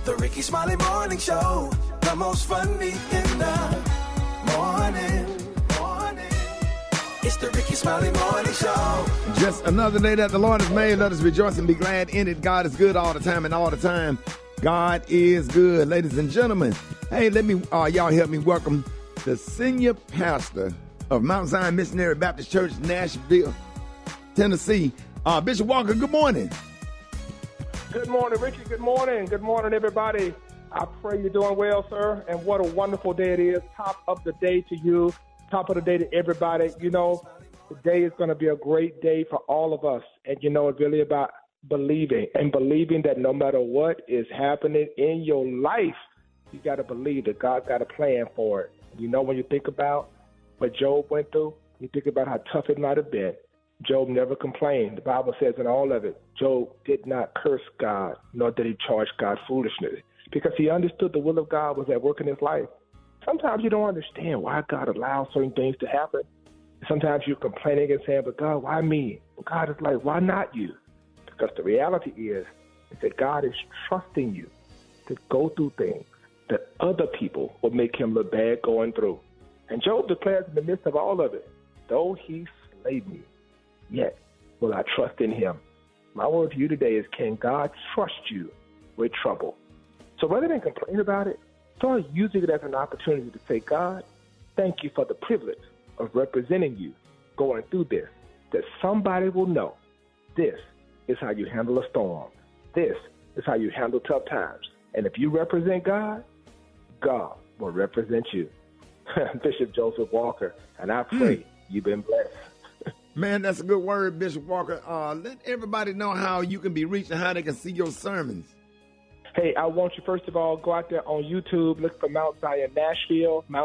The Rickey Smiley Morning Show, the most funny in the morning. It's the Rickey Smiley Morning Show. Just another day that the Lord has made. Let us rejoice and be glad in it. God is good all the time, and all the time, God is good. Ladies and gentlemen, hey, let me, y'all help me welcome the senior pastor of Mount Zion Missionary Baptist Church, Nashville, Tennessee. Bishop Walker, good morning. Good morning, Ricky. Good morning. Good morning, everybody. I pray you're doing well, sir, and what a wonderful day it is. Top of the day to you. Top of the day to everybody. You know, today is going to be a great day for all of us. And, you know, it's really about believing that no matter what is happening in your life, you got to believe that God got a plan for it. You know, when you think about what Job went through, you think about how tough it might have been. Job never complained. The Bible says in all of it, Job did not curse God, nor did he charge God foolishness, because he understood the will of God was at work in his life. Sometimes you don't understand why God allows certain things to happen. Sometimes you're complaining and saying, but God, why me? God is like, why not you? Because the reality is that God is trusting you to go through things that other people will make him look bad going through. And Job declares in the midst of all of it, though he slay me, yet will I trust in him. My word to you today is, can God trust you with trouble? So rather than complain about it, start using it as an opportunity to say, God, thank you for the privilege of representing you going through this, that somebody will know this is how you handle a storm. This is how you handle tough times. And if you represent God, God will represent you. Bishop Joseph Walker, and I pray you've been blessed. Man, that's a good word, Bishop Walker. Let everybody know how you can be reached and how they can see your sermons. Hey, I want you, first of all, go out there on YouTube, look for Mount Zion Nashville, and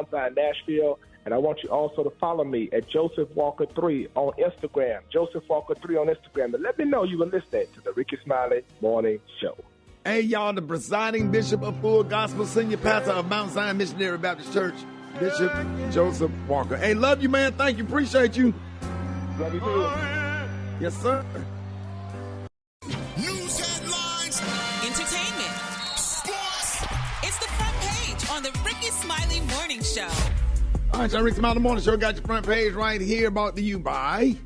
I want you also to follow me at Joseph Walker 3 on Instagram, Joseph Walker 3 on Instagram, and let me know you were listening to the Rickey Smiley Morning Show. Hey, y'all, the presiding bishop of Full Gospel, senior pastor of Mount Zion Missionary Baptist Church, Bishop Joseph Walker. Hey, love you, man. Thank you. Appreciate you. Love you too. Yes, sir. News headlines, entertainment, sports. It's the front page on the Rickey Smiley Morning Show. All right, y'all, Rickey Smiley Morning Show got your front page right here, brought to you by...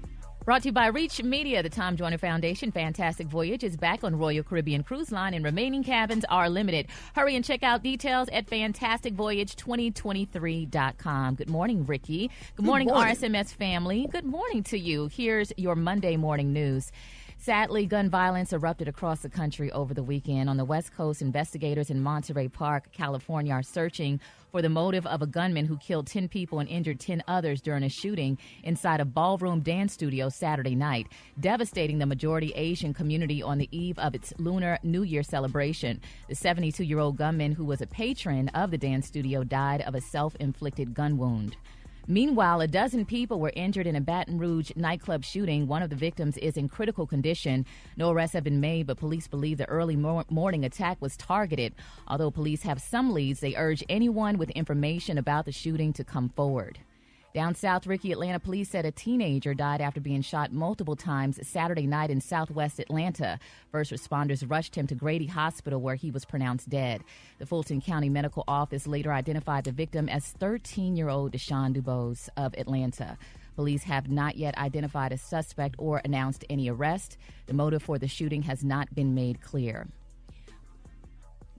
Brought to you by Reach Media. The Tom Joyner Foundation Fantastic Voyage is back on Royal Caribbean Cruise Line, and remaining cabins are limited. Hurry and check out details at fantasticvoyage2023.com. Good morning, Ricky. Good morning, RSMS family. Good morning to you. Here's your Monday morning news. Sadly, gun violence erupted across the country over the weekend. On the West Coast, investigators in Monterey Park, California, are searching for the motive of a gunman who killed 10 people and injured 10 others during a shooting inside a ballroom dance studio Saturday night, devastating the majority Asian community on the eve of its Lunar New Year celebration. The 72-year-old gunman, who was a patron of the dance studio, died of a self-inflicted gun wound. Meanwhile, a dozen people were injured in a Baton Rouge nightclub shooting. One of the victims is in critical condition. No arrests have been made, but police believe the early morning attack was targeted. Although police have some leads, they urge anyone with information about the shooting to come forward. Down south, Ricky, Atlanta police said a teenager died after being shot multiple times Saturday night in southwest Atlanta. First responders rushed him to Grady Hospital, where he was pronounced dead. The Fulton County Medical Office later identified the victim as 13-year-old Deshaun Dubose of Atlanta. Police have not yet identified a suspect or announced any arrest. The motive for the shooting has not been made clear.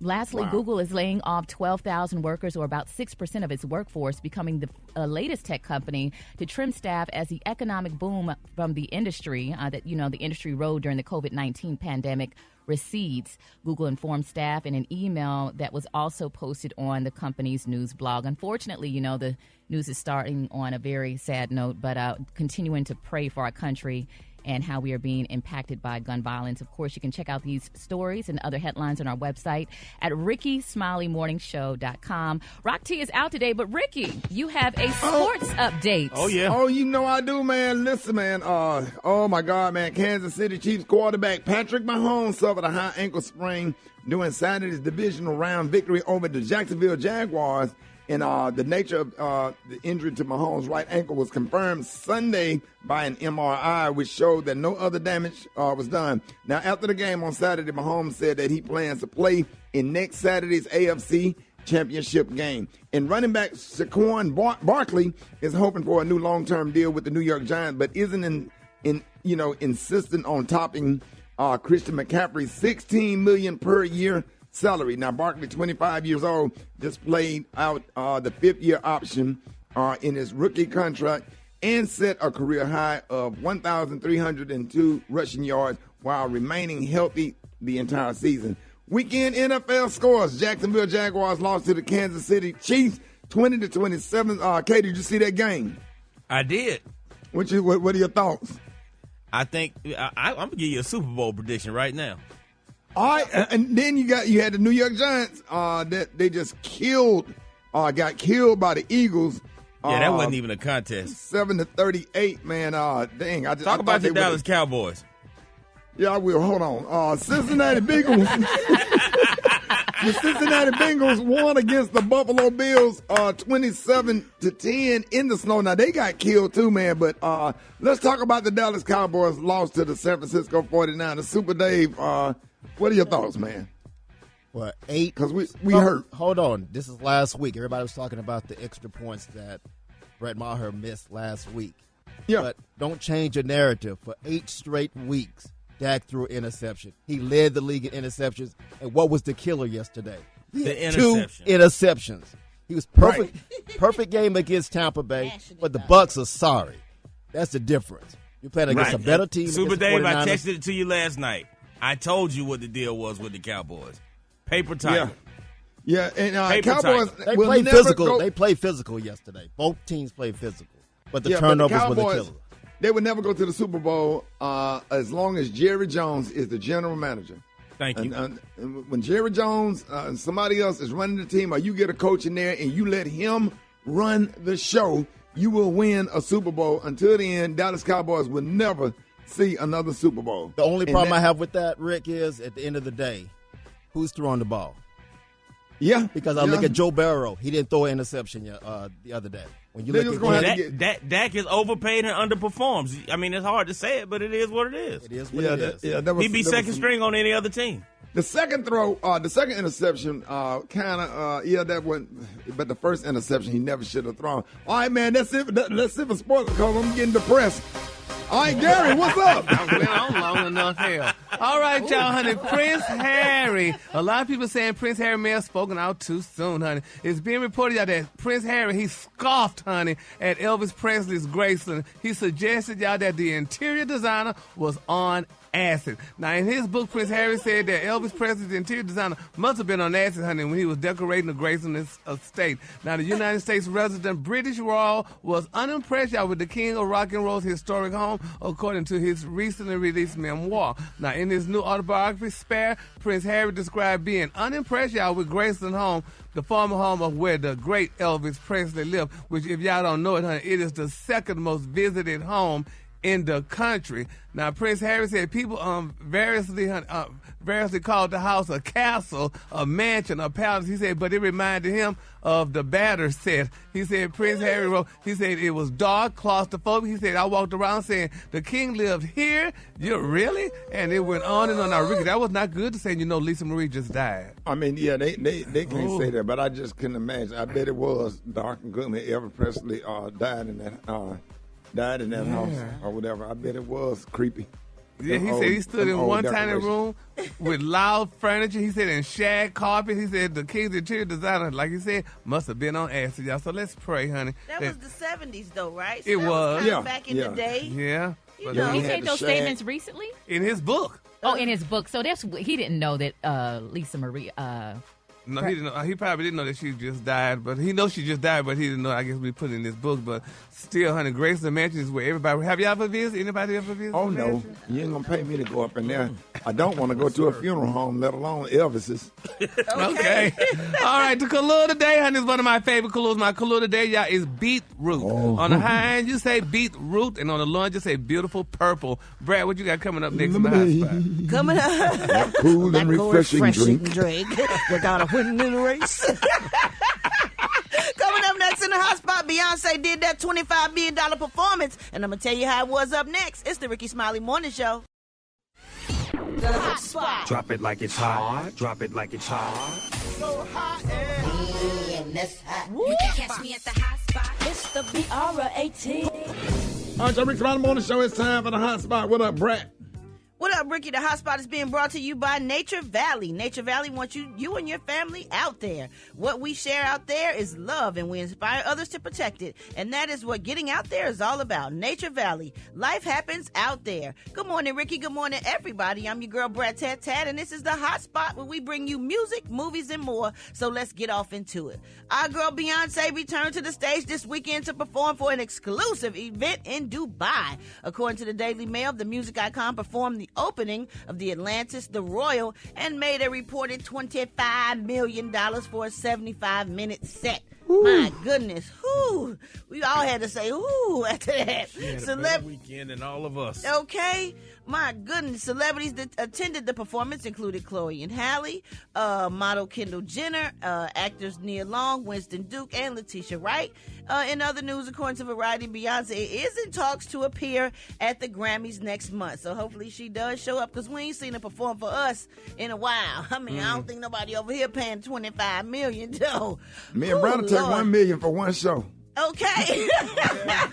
Lastly, Google is laying off 12,000 workers, or about 6% of its workforce, becoming the latest tech company to trim staff as the economic boom from the industry the industry rode during the COVID-19 pandemic recedes. Google informed staff in an email that was also posted on the company's news blog. Unfortunately, the news is starting on a very sad note, but continuing to pray for our country and how we are being impacted by gun violence. Of course, you can check out these stories and other headlines on our website at RickeySmileyMorningShow.com. Rock T is out today, but Ricky, you have a sports update. Oh, yeah. Oh, you know I do, man. Listen, man. Oh, my God, man. Kansas City Chiefs quarterback Patrick Mahomes suffered a high ankle sprain during Saturday's divisional round victory over the Jacksonville Jaguars And the nature of the injury to Mahomes' right ankle was confirmed Sunday by an MRI, which showed that no other damage was done. Now, after the game on Saturday, Mahomes said that he plans to play in next Saturday's AFC Championship game. And running back Saquon Barkley is hoping for a new long-term deal with the New York Giants, but isn't insistent on topping Christian McCaffrey's $16 million per year salary. Now, Barkley, 25 years old, just played out the fifth-year option in his rookie contract and set a career high of 1,302 rushing yards while remaining healthy the entire season. Weekend NFL scores. Jacksonville Jaguars lost to the Kansas City Chiefs 20-27. Kay, did you see that game? I did. What are your thoughts? I think I'm going to give you a Super Bowl prediction right now. All right, and then you had the New York Giants that they just got killed by the Eagles. Yeah, that wasn't even a contest. 7-38, man. Dang. Talk about the Dallas Cowboys. Yeah, I will. Hold on. Cincinnati Bengals. The Cincinnati Bengals won against the Buffalo Bills 27-10 in the snow. Now, they got killed too, man. But let's talk about the Dallas Cowboys lost to the San Francisco 49ers. Super Dave, what are your thoughts, man? Well, 8. Because we hurt. Hold on. This is last week. Everybody was talking about the extra points that Brett Maher missed last week. Yeah. But don't change your narrative. For 8 straight weeks, Dak threw an interception. He led the league in interceptions. And what was the killer yesterday? The interception. 2 interceptions. He was perfect. Right. Perfect game against Tampa Bay. But the Bucs are sorry. That's the difference. You're playing against a better team. Super Dave, I texted it to you last night. I told you what the deal was with the Cowboys. Paper tight. Yeah, and Cowboys they played physical. They played physical yesterday. Both teams played physical, but the turnovers were the killer. They would never go to the Super Bowl as long as Jerry Jones is the general manager. Thank you. And when Jerry Jones and somebody else is running the team, or you get a coach in there and you let him run the show, you will win a Super Bowl. Until the end, Dallas Cowboys will never see another Super Bowl. The only problem I have with that, Rick, is at the end of the day, who's throwing the ball? Yeah. Because I look at Joe Burrow. He didn't throw an interception the other day. When you look at Dak is overpaid and underperforms. I mean, it's hard to say it, but it is what it is. It is what it is. He'd be second string on any other team. The second interception, that wasn't. But the first interception, he never should have thrown. All right, man, that's it. That's it for sports because I'm getting depressed. All right, Gary, what's up? I've been on long enough here. All right, y'all, honey. Prince Harry. A lot of people saying Prince Harry may have spoken out too soon, honey. It's being reported y'all that Prince Harry, he scoffed, honey, at Elvis Presley's Graceland. He suggested y'all that the interior designer was on acid. Now, in his book, Prince Harry said that Elvis Presley's interior designer must have been on acid, honey, when he was decorating the Graceland estate. Now, the United States resident British royal was unimpressed, y'all, with the king of rock and roll's historic home, according to his recently released memoir. Now, in his new autobiography, Spare, Prince Harry described being unimpressed, y'all, with Graceland home, the former home of where the great Elvis Presley lived, which, if y'all don't know it, honey, it is the second most visited home in the country. Now, Prince Harry said people variously called the house a castle, a mansion, a palace. He said, but it reminded him of the Batter set. He said, Prince Harry wrote, he said, it was dark, claustrophobic. He said, I walked around saying, the king lived here? You really? And it went on and on. Now, Ricky, that was not good to say, Lisa Marie just died. I mean, yeah, they can't say that, but I just couldn't imagine. I bet it was dark and gloomy. Elvis Presley died in that house or whatever. I bet it was creepy. Yeah, he said he stood in one tiny room with loud furniture. He said in shag carpet. He said the king's interior designer, like he said, must have been on acid, y'all. So let's pray, honey. That was the 70s, though, right? So it was. Back in the day. Yeah. Did he take those statements recently? In his book. Oh, in his book. So he didn't know that Lisa Marie... No, he didn't know. He probably didn't know that she just died, but he knows she just died, but he didn't know, I guess, we put it in this book. But still, honey, Graceland Mansion is where everybody... Have you ever visited? Anybody ever visited? Oh, no. You ain't going to pay me to go up in there. I don't want to go to a funeral home, let alone Elvis's. Okay. All right, the color today, honey, is one of my favorite colors. My color today, y'all, is beetroot. Oh. On the high end, you say beetroot, and on the low end, you say beautiful purple. Brad, what you got coming up next in the hot spot? Coming up. Cool and refreshing drink. We're going to win in the race. the hot spot, Beyonce did that $25 million performance, and I'm going to tell you how it was up next. It's the Rickey Smiley Morning Show. The hot spot. Drop it like it's hot. Drop it like it's hot. So hot and You can catch me at the hot spot. It's the BR18. All right, y'all, Rickey Smiley Morning Show. It's time for the hot spot. What up, Brett? What up, Ricky? The hot spot is being brought to you by Nature Valley. Nature Valley wants you and your family out there. What we share out there is love, and we inspire others to protect it. And that is what getting out there is all about. Nature Valley. Life happens out there. Good morning, Ricky. Good morning, everybody. I'm your girl, Brad Tat Tat, and this is the hot spot where we bring you music, movies, and more. So let's get off into it. Our girl Beyonce returned to the stage this weekend to perform for an exclusive event in Dubai. According to the Daily Mail, the music icon performed the opening of the Atlantis, the Royal, and made a reported $25 million for a 75-minute set. Ooh. My goodness. Whoo. We all had to say, whoo, after that. She had a better weekend than all of us. Okay. My goodness. Celebrities that attended the performance included Chloe and Halle, model Kendall Jenner, actors Nia Long, Winston Duke, and Letitia Wright. In other news, according to Variety, Beyonce is in talks to appear at the Grammys next month. So hopefully she does show up, because we ain't seen her perform for us in a while. I mean, I don't think nobody over here paying $25 million, though. Me and Brother took $1 million for one show. Okay.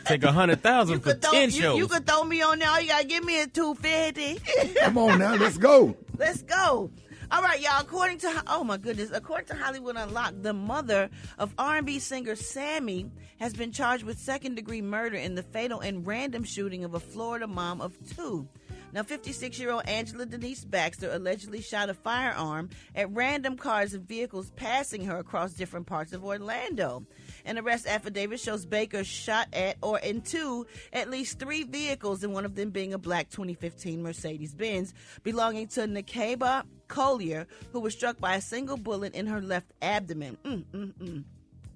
Take 100,000 for 10 shows. You could throw me on there. All you gotta give me is $250. Come on now, let's go. Let's go. All right, y'all. According to Hollywood Unlocked, the mother of R&B singer Sammy has been charged with second-degree murder in the fatal and random shooting of a Florida mom of 2. Now, 56-year-old Angela Denise Baxter allegedly shot a firearm at random cars and vehicles passing her across different parts of Orlando. An arrest affidavit shows Baker shot at or into at least 3 vehicles, and one of them being a black 2015 Mercedes-Benz belonging to Nakeba Collier, who was struck by a single bullet in her left abdomen.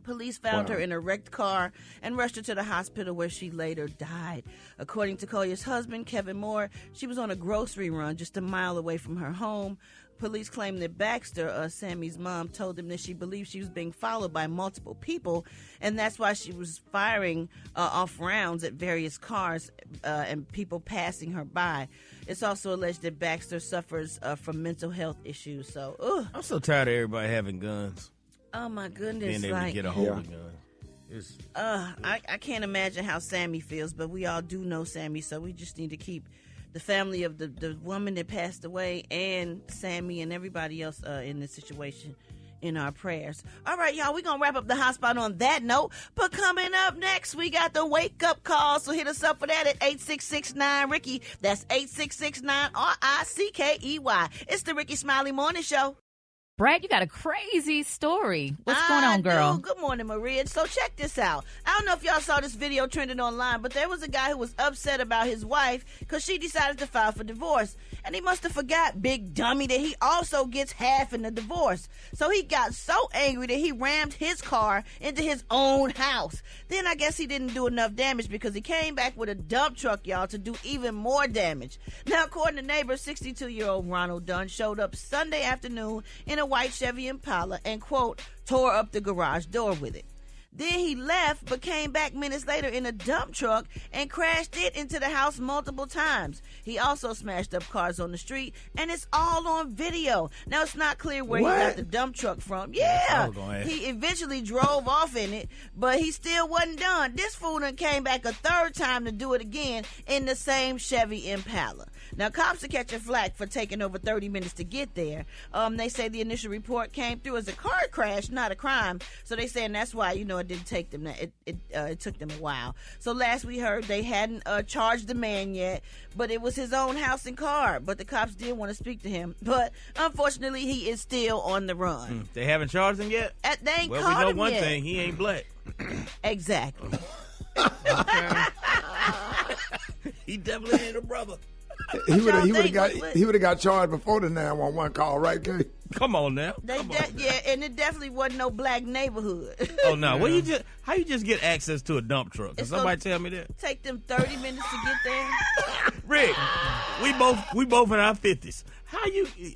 Police found her in a wrecked car and rushed her to the hospital, where she later died. According to Collier's husband, Kevin Moore, she was on a grocery run just a mile away from her home. Police claim that Baxter, Sammy's mom, told them that she believed she was being followed by multiple people, and that's why she was firing off rounds at various cars and people passing her by. It's also alleged that Baxter suffers from mental health issues. So, I'm so tired of everybody having guns. Oh my goodness! Being able to get a hold of guns. I can't imagine how Sammy feels, but we all do know Sammy, so we just need to keep the family of the woman that passed away and Sammy and everybody else in this situation in our prayers. All right, y'all, we're going to wrap up the hot spot on that note, but coming up next, we got the wake-up call, so hit us up for that at 8669-RICKEY. That's 8669-RICKEY. It's the Rickey Smiley Morning Show. Brad, you got a crazy story. What's going on, girl? Good morning, Maria. So check this out. I don't know if y'all saw this video trending online, but there was a guy who was upset about his wife because she decided to file for divorce. And he must have forgot, big dummy, that he also gets half in the divorce. So he got so angry that he rammed his car into his own house. Then I guess he didn't do enough damage because he came back with a dump truck, y'all, to do even more damage. Now, according to neighbors, 62-year-old Ronald Dunn showed up Sunday afternoon in a white Chevy Impala and, quote, tore up the garage door with it. Then he left, but came back minutes later in a dump truck and crashed it into the house multiple times. He also smashed up cars on the street, and it's all on video. Now, it's not clear where he got the dump truck from. Yeah, he eventually drove off in it, but he still wasn't done. This fool done came back a third time to do it again in the same Chevy Impala. Now, cops are catching flack for taking over 30 minutes to get there. They say the initial report came through as a car crash, not a crime. So they saying that's why, it didn't take them that. It took them a while. So last we heard, they hadn't charged the man yet, but it was his own house and car. But the cops did want to speak to him. But unfortunately, he is still on the run. They haven't charged him yet? They ain't caught him yet. Well, we know one yet. thing. He ain't black. Exactly. He definitely ain't a brother. He would have got charged before the 911 call, right, Kay? Come on now. Yeah, and it definitely wasn't no black neighborhood. Oh no! Well, how you just get access to a dump truck? Can somebody tell me that? Take them 30 minutes to get there. Rick, we both in our 50s.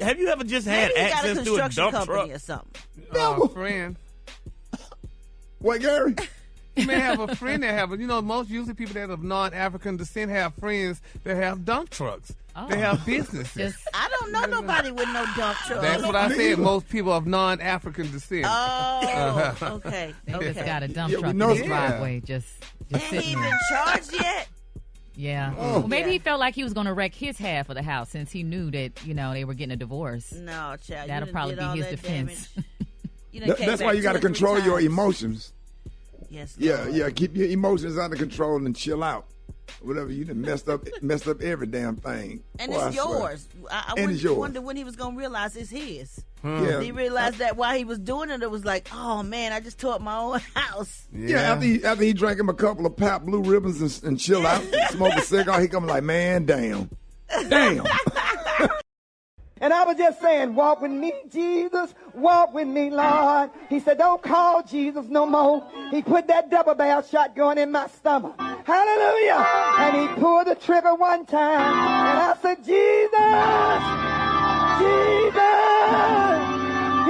Have you ever just had access to a dump truck or something? No, friend. What, Gary? You may have a friend that have, most usually people that of non-African descent have friends that have dump trucks. Oh. They have businesses. I don't know nobody with no dump truck. That's what I said. Most people of non-African descent. Oh, okay. They just got a dump truck in his driveway, just ain't sitting even there. charged yet. Yeah. Well, maybe he felt like he was going to wreck his half of the house since he knew that, they were getting a divorce. No, child. That'll probably be his defense. That's why you got to control your emotions. Yes. Yeah. Keep your emotions under control and chill out. Whatever, you done messed up every damn thing. And it's yours. I wonder when he was going to realize it's his. Yeah. He realized that while he was doing it, it was like, oh man, I just tore up my own house. Yeah, after he drank him a couple of Pap Blue Ribbons and chill out, smoke a cigar, he come like, man, damn. And I was just saying, walk with me, Jesus, walk with me, Lord. He said, don't call Jesus no more. He put that double barrel shotgun in my stomach. Hallelujah. And he pulled the trigger one time. And I said, Jesus, Jesus.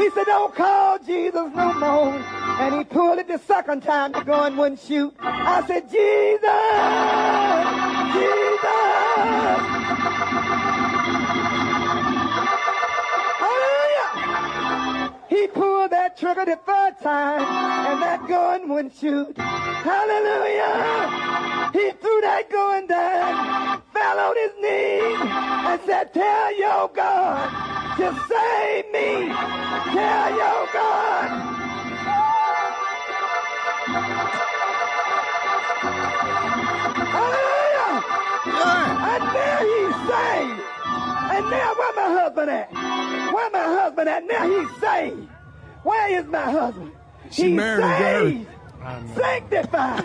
He said, don't call Jesus no more. And he pulled it the second time. The gun wouldn't shoot. I said, He pulled that trigger the third time, and that gun wouldn't shoot. Hallelujah! He threw that gun down, fell on his knees, and said, tell your God to save me. Tell your God. Hallelujah! And there he's saved. And now where my husband at? Where my husband at? Now he's saved. Where is my husband? She married him, sanctified.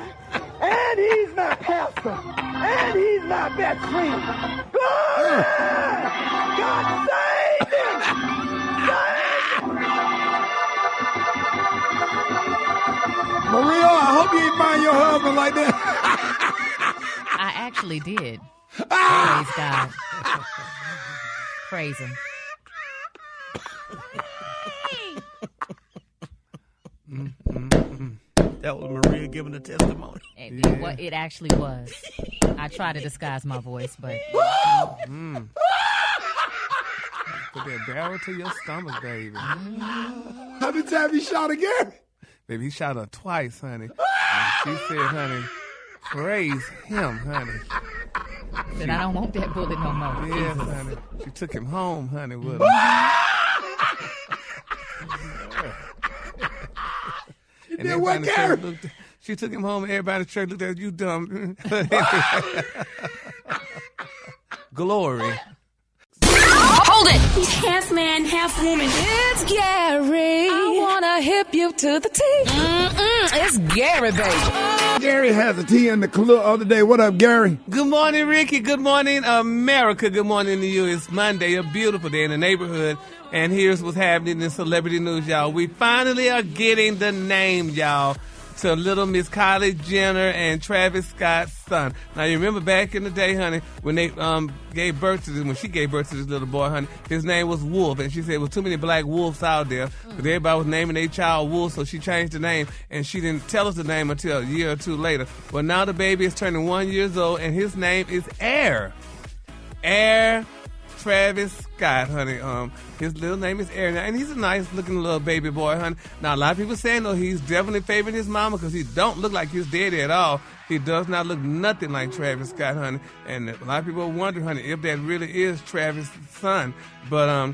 And he's my pastor. And he's my best friend. Glory! God saved him! Maria, I hope you ain't find your husband like that. I actually did. Praise God. Praise him. That was Maria giving a testimony. It actually was. I try to disguise my voice, but... Put that barrel to your stomach, baby. How many times he shot again? Baby, he shot her twice, honey. And she said, honey, praise him, honey. Said, I don't want that bullet no more. Yes, honey. She took him home, honey, with her. And everybody in the church looked. She took him home, and everybody in the church looked at her, you dumb. Glory. Hold it! He's half man, half woman. It's Gary. I wanna hip you to the T. It's Gary, baby. Gary has a tea in the club the other day. What up, Gary? Good morning, Ricky. Good morning, America. Good morning to you. It's Monday, a beautiful day in the neighborhood. And here's what's happening in celebrity news, y'all. We finally are getting the name, y'all, to little Miss Kylie Jenner and Travis Scott's son. Now, you remember back in the day, honey, when they gave birth to this, when she gave birth to this little boy, honey, his name was Wolf. And she said, well, too many black wolves out there. But everybody was naming their child Wolf, so she changed the name. And she didn't tell us the name until a year or two later. Well, now the baby is turning 1 year old, and his name is Air. Air Travis Scott, honey. His little name is Aaron, and he's a nice-looking little baby boy, honey. Now, a lot of people saying, though, he's definitely favoring his mama because he don't look like his daddy at all. He does not look nothing like Travis Scott, honey. And a lot of people wonder, honey, if that really is Travis' son. But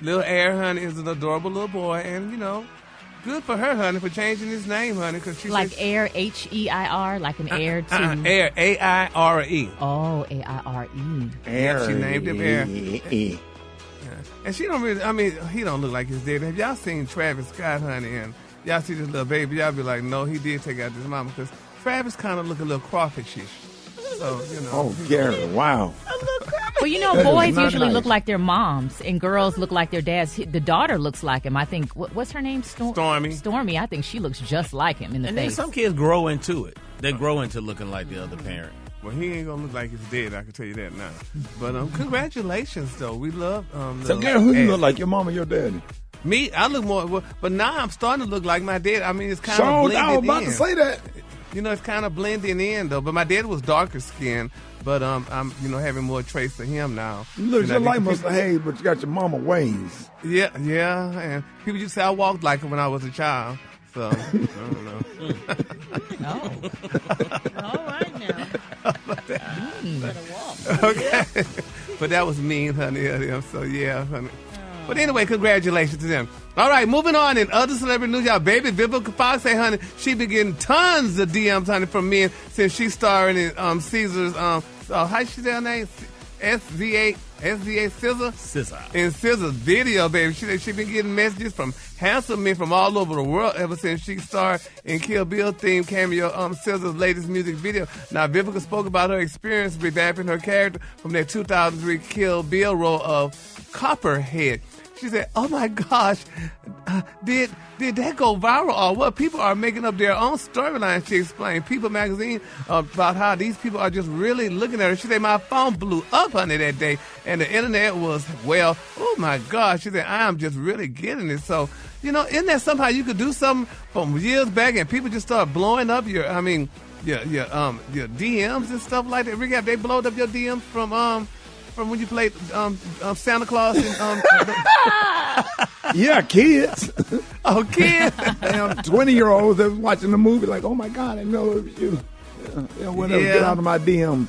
little Air, honey, is an adorable little boy, and, good for her, honey, for changing his name, honey. Cause she like Air, H-E-I-R, like an heir to... Air, A-I-R-E. Oh, A-I-R-E. Air. She named him Air. Yeah. And she don't really, he don't look like his daddy. Have y'all seen Travis Scott, honey, and y'all see this little baby, y'all be like, no, he did take out his mama, because Travis kind of look a little crawfishish. So, Oh, Gary, wow. Well, boys usually look like their moms, and girls look like their dads. The daughter looks like him. I think, what's her name? Stormy. Stormy, I think she looks just like him in the face. And then some kids grow into it. They grow into looking like the other parent. Well, he ain't gonna look like his dad, I can tell you that now. But congratulations, though. We love So, Gary, who you look like, your mom or your daddy? Me, I look more, but now I'm starting to look like my dad. I mean, it's kind of blended in. I was about to say that. it's kind of blending in though. But my dad was darker skinned, but I'm having more traits of him now. You look just like Mr. Hayes, but you got your mama ways. Yeah, and people used to say I walked like him when I was a child. So I don't know. All right now. Better walk. Okay, but that was mean, honey. So yeah, honey. But anyway, congratulations to them. All right, moving on. In other celebrity news, y'all, baby Vivica Fox say, honey, she been getting tons of DMs, honey, from men since she starred in Caesar's, how she say her name? SZA SZA. In SZA's video, baby. She been getting messages from handsome men from all over the world ever since she starred in Kill Bill theme cameo SZA's latest music video. Now, Vivica spoke about her experience revamping her character from that 2003 Kill Bill role of Copperhead. She said, oh my gosh, did that go viral or what? People are making up their own storyline, she explained. People magazine about how these people are just really looking at her. She said, my phone blew up, honey, that day. And the internet was, well, oh my gosh. She said, I'm just really getting it. So, isn't that somehow you could do something from years back and people just start blowing up your DMs and stuff like that? Ricky, have they blown up your DMs from when you played Santa Claus? And, yeah, kids. Oh, kids. Damn, 20-year-olds that was watching the movie like, oh, my God, I know it was you. Get out of my DM.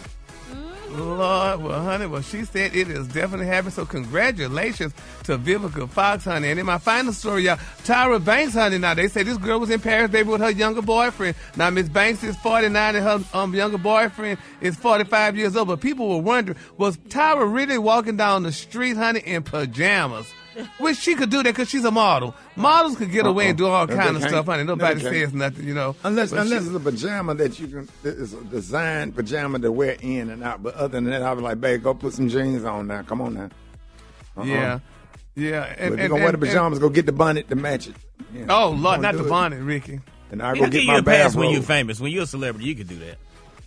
Lord, well, honey, she said it is definitely happening. So congratulations to Vivica Fox, honey. And in my final story, y'all, Tyra Banks, honey, now they say this girl was in Paris, baby, with her younger boyfriend. Now, Miss Banks is 49 and her younger boyfriend is 45 years old. But people were wondering, was Tyra really walking down the street, honey, in pajamas? Which she could do that because she's a model. Models could get away and do all kind of stuff, honey. Nobody says nothing, Unless it's a pajama that you can, it's a designed pajama to wear in and out. But other than that, I'll be like, babe, go put some jeans on now. Come on now. Yeah. And if you're going to wear the pajamas, go get the bonnet to match it. Yeah. Oh, Lord, not the bonnet, Ricky. And I'll go get my bathrobe. When you're famous. When you're a celebrity, you can do that.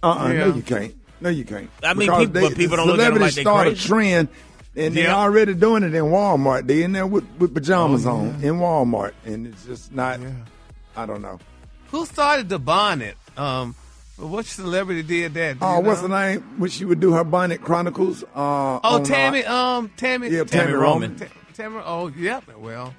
No, you can't. No, you can't. I mean, people don't look at them like they start crazy. a trend. And they're already doing it in Walmart. They're in there with pajamas on in Walmart. And it's just not, I don't know. Who started the bonnet? What celebrity did that? What's the name? When she would do her bonnet chronicles. Tammy. Yeah, Tammy Roman. Tammy, well,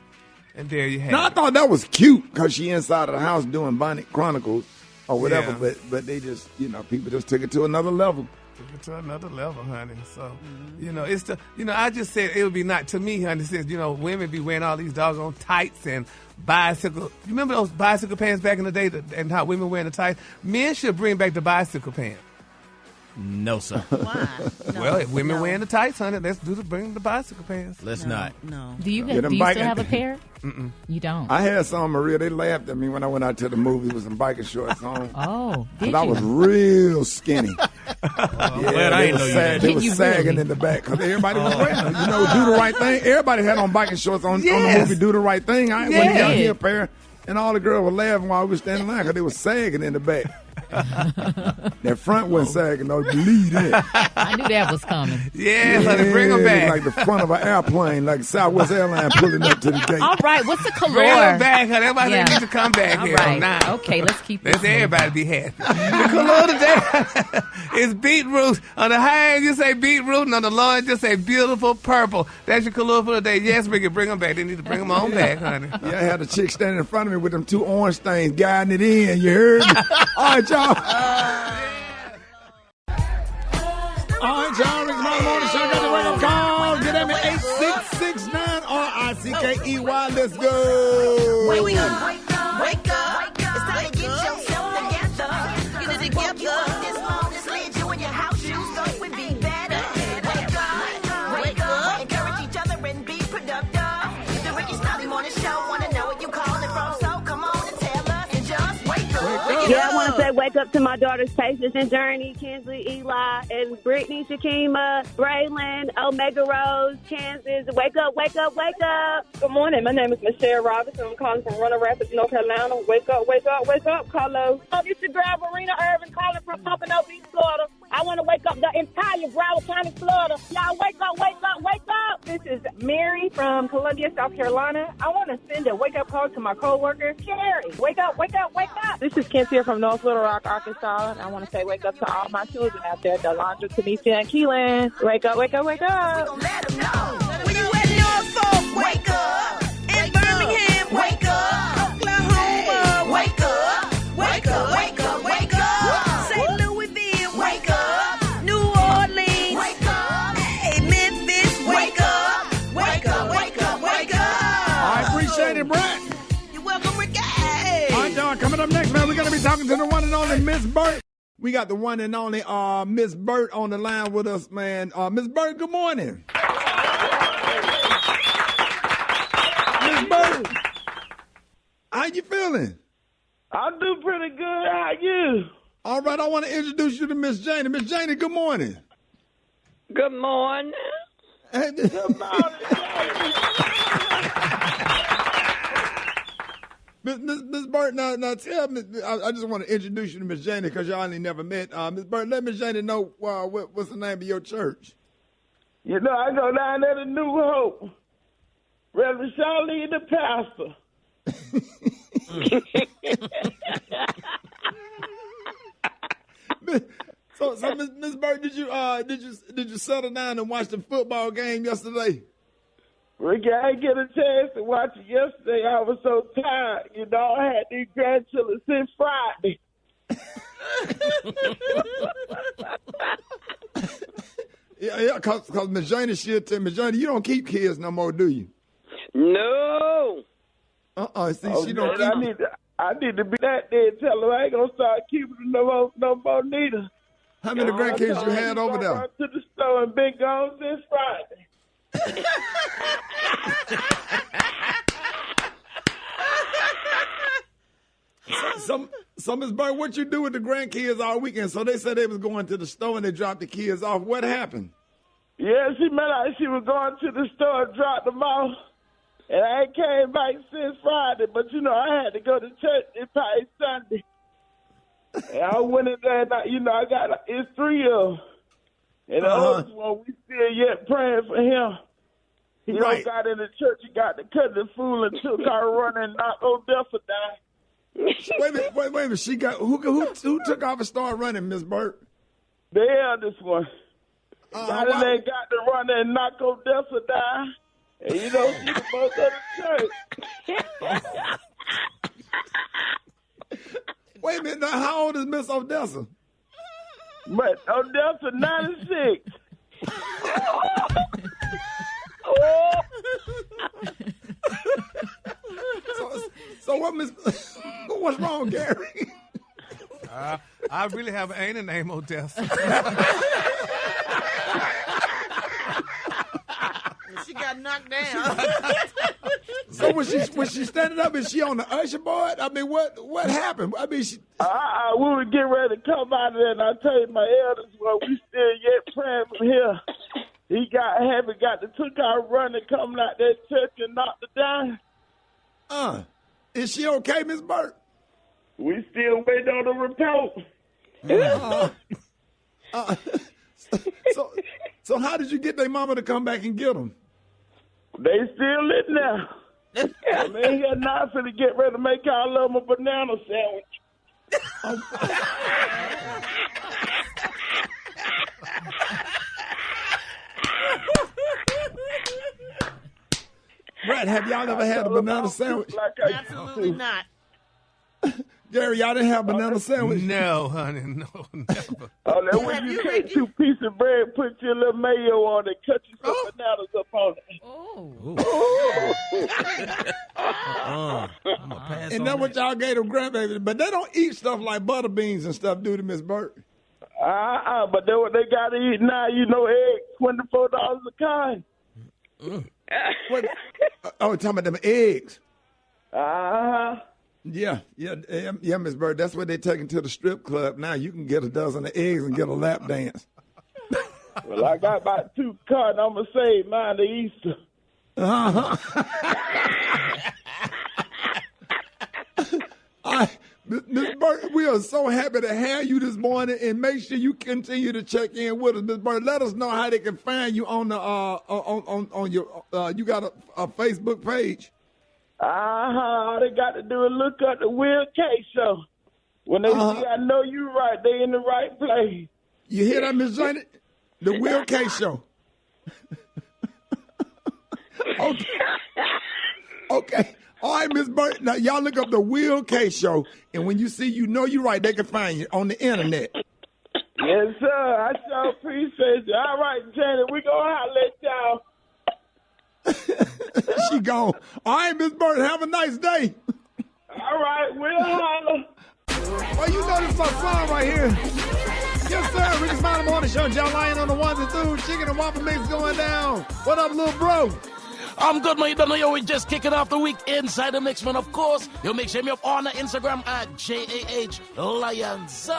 and there you have it. I thought that was cute because she inside of the house doing bonnet chronicles or whatever. Yeah. But they just, people just took it to another level. Took it to another level, honey. So, it's I just said it would be not to me, honey, since, women be wearing all these doggone tights and bicycle. You remember those bicycle pants back in the day and how women wearing the tights? Men should bring back the bicycle pants. No, sir. Why? No, well, women wearing the tights, honey, let's bring the bicycle pants. Let's not. No. Do you still have a pair? Mm-mm. You don't? I had some, Maria. They laughed at me when I went out to the movie with some biking shorts on. Oh, did I was real skinny. Glad I didn't know you did. They was sagging in the back because everybody was wearing them. Do the right thing. Everybody had on biking shorts on the movie. Do the right thing. I went down here a pair, and all the girls were laughing while we were standing in line because they were sagging in the back. That front wasn't sagging, though. Believe that. I knew that was coming. Yeah, honey, bring them back. Like the front of an airplane, like Southwest Airlines pulling up to the gate. All right, what's the color? Bring them back, honey. Everybody needs to come back here. Right. Now. Okay, let's keep this. Let's everybody be happy. The color today is beetroot. On the high end, you say beetroot, and on the low end, just say beautiful purple. That's your color for the day. Yes, Ricky, bring them back. They need to bring them on back, honey. Yeah, I had a chick standing in front of me with them two orange things guiding it in. You heard me? All right, y'all. All right, y'all. Rickey Smiley Morning Show. Got the wake-up call. Get at me 8669 RICKEY. Let's go. Wake up. Wake up. It's time to get yourself together. Get it together. This long, this lead you in your house shoes. So we be better. Wake up. Wake up. Encourage each other and be productive. The Rickey Smiley Morning Show. Want to know where you calling from. So come on and tell us and just wake up. Yeah, I want to say wake up to my daughters, Patience and Journey, Kinsley, Eli, and Brittany, Shakima, Braylon, Omega Rose, Kansas. Wake up, wake up, wake up. Good morning. My name is Michelle Robinson. I'm calling from Runner Rapids, North Carolina. Wake up, wake up, wake up, Carlos. It's your girl, Marina Irvin, calling from Pompano Beach, Florida. I want to wake up the entire Broward County, Florida. Y'all wake up, wake up, wake up. This is Mary from Columbia, South Carolina. I want to send a wake-up call to my coworker, Carrie. Wake up, wake up, wake up. This is Kenzie from North Little Rock, Arkansas. And I want to say wake up to all my children out there, Delondra, Tanisha, and Keelan. Wake up, wake up, wake up. We're gonna let them know. Where you at, Norfolk? Wake up. In Birmingham, wake up. Oklahoma, wake up. Wake up, wake up, wake up. St. Louisville, wake up. New Orleans, wake up. Hey, Memphis, wake up. Wake up, wake up, wake up. I appreciate it, Brett. You're welcome, Ricky. All right, y'all, coming up next, man, we're going to be talking to the one and only Miss Burt. We got the one and only Miss Burt on the line with us, man. Miss Burt, good morning. Miss Burt, how you feeling? I'm doing pretty good. How are you? All right, I want to introduce you to Miss Janie. Miss Janie, good morning. Good morning. Good morning. Miss Burt, now tell me, I just want to introduce you to Miss Janie because y'all ain't never met. Miss Burt, let Miss Janie know what's the name of your church. You know, I go down there to New Hope. Reverend Charlie, the pastor. So Miss Burt, did you settle down and watch the football game yesterday? Ricky, I didn't get a chance to watch it yesterday. I was so tired. You know, I had these grandchildren since Friday. Yeah, cause Miss Janie, she'll tell Miss Janie, you don't keep kids no more, do you? No. See, she don't keep. I need to be that day and tell her I ain't gonna start keeping them no more neither. How many grandkids you had over there? Run to the store and been gone since Friday. So Miss Burt, what you do with the grandkids all weekend? So they said they was going to the store and they dropped the kids off. What happened? Yeah, she was going to the store and dropped them off. And I ain't came back since Friday, but you know, I had to go to church this past Sunday. And I went in there and it's 3 of them. And the oldest one, we still yet praying for him. He don't got in the church, he got to cut the fool and took her running and knocked old Delpha down. Wait a minute. She got who took off and started running, Miss Burt? The eldest one. They got to run and knock old Delpha down. And you know, she the most of the church. Wait a minute, now how old is Miss Odessa? But Odessa 96. So what's wrong, Gary? I really ain't a name Odessa. She got knocked down. So when she standing up, is she on the usher board? I mean, what happened? I mean, we were getting ready to come out of there, and I told my eldest, well, we still yet praying from here. He got took our running, coming out that church and knocked her down. Is she okay, Miss Burt? We still waiting on the report. So how did you get their mama to come back and get them? They still lit now. I mean, here now for to get ready to make our little banana sandwich. Brett, have y'all ever had a banana sandwich? Absolutely not. Gary, y'all didn't have banana sandwich? No, honey, no, never. Oh, that's when you take 2 pieces of bread, put your little mayo on it, cut you some bananas up on it. And that's what y'all gave them grandbabies. But they don't eat stuff like butter beans and stuff, do they, Miss Burt? But they got to eat now, eggs, $24 a kind. Talking about them eggs. Yeah, Miss Bird. That's what they taking to the strip club. Now you can get a dozen of eggs and get a lap dance. Well, I got about 2 cartons. I'm gonna save mine to Easter. Miss Bird, we are are so happy to have you this morning, and make sure you continue to check in with us, Miss Bird. Let us know how they can find you on the on your you got a Facebook page. All they got to do is look up the Will K Show. When they see I know you right, they in the right place. You hear that, Miss Janet? The Will K Show. Okay. All right, Miss Bird. Now, y'all look up the Will K Show, and when you see you know you right, they can find you on the internet. Yes, sir. I sure appreciate you. All right, Janet, we going to holler at y'all. She gone. All right, Miss Bird, have a nice day. All right, we'll holler. Well, you know this is my song right here. Yes, sir. Rickey Smiley Morning Show. John Lyon on the ones and twos. Chicken and waffle mix going down. What up, little bro? I'm good, man. You don't know, yo, we just kicking off the week inside the mix, man. Of course, you'll make sure me up on the Instagram at JAH Lions.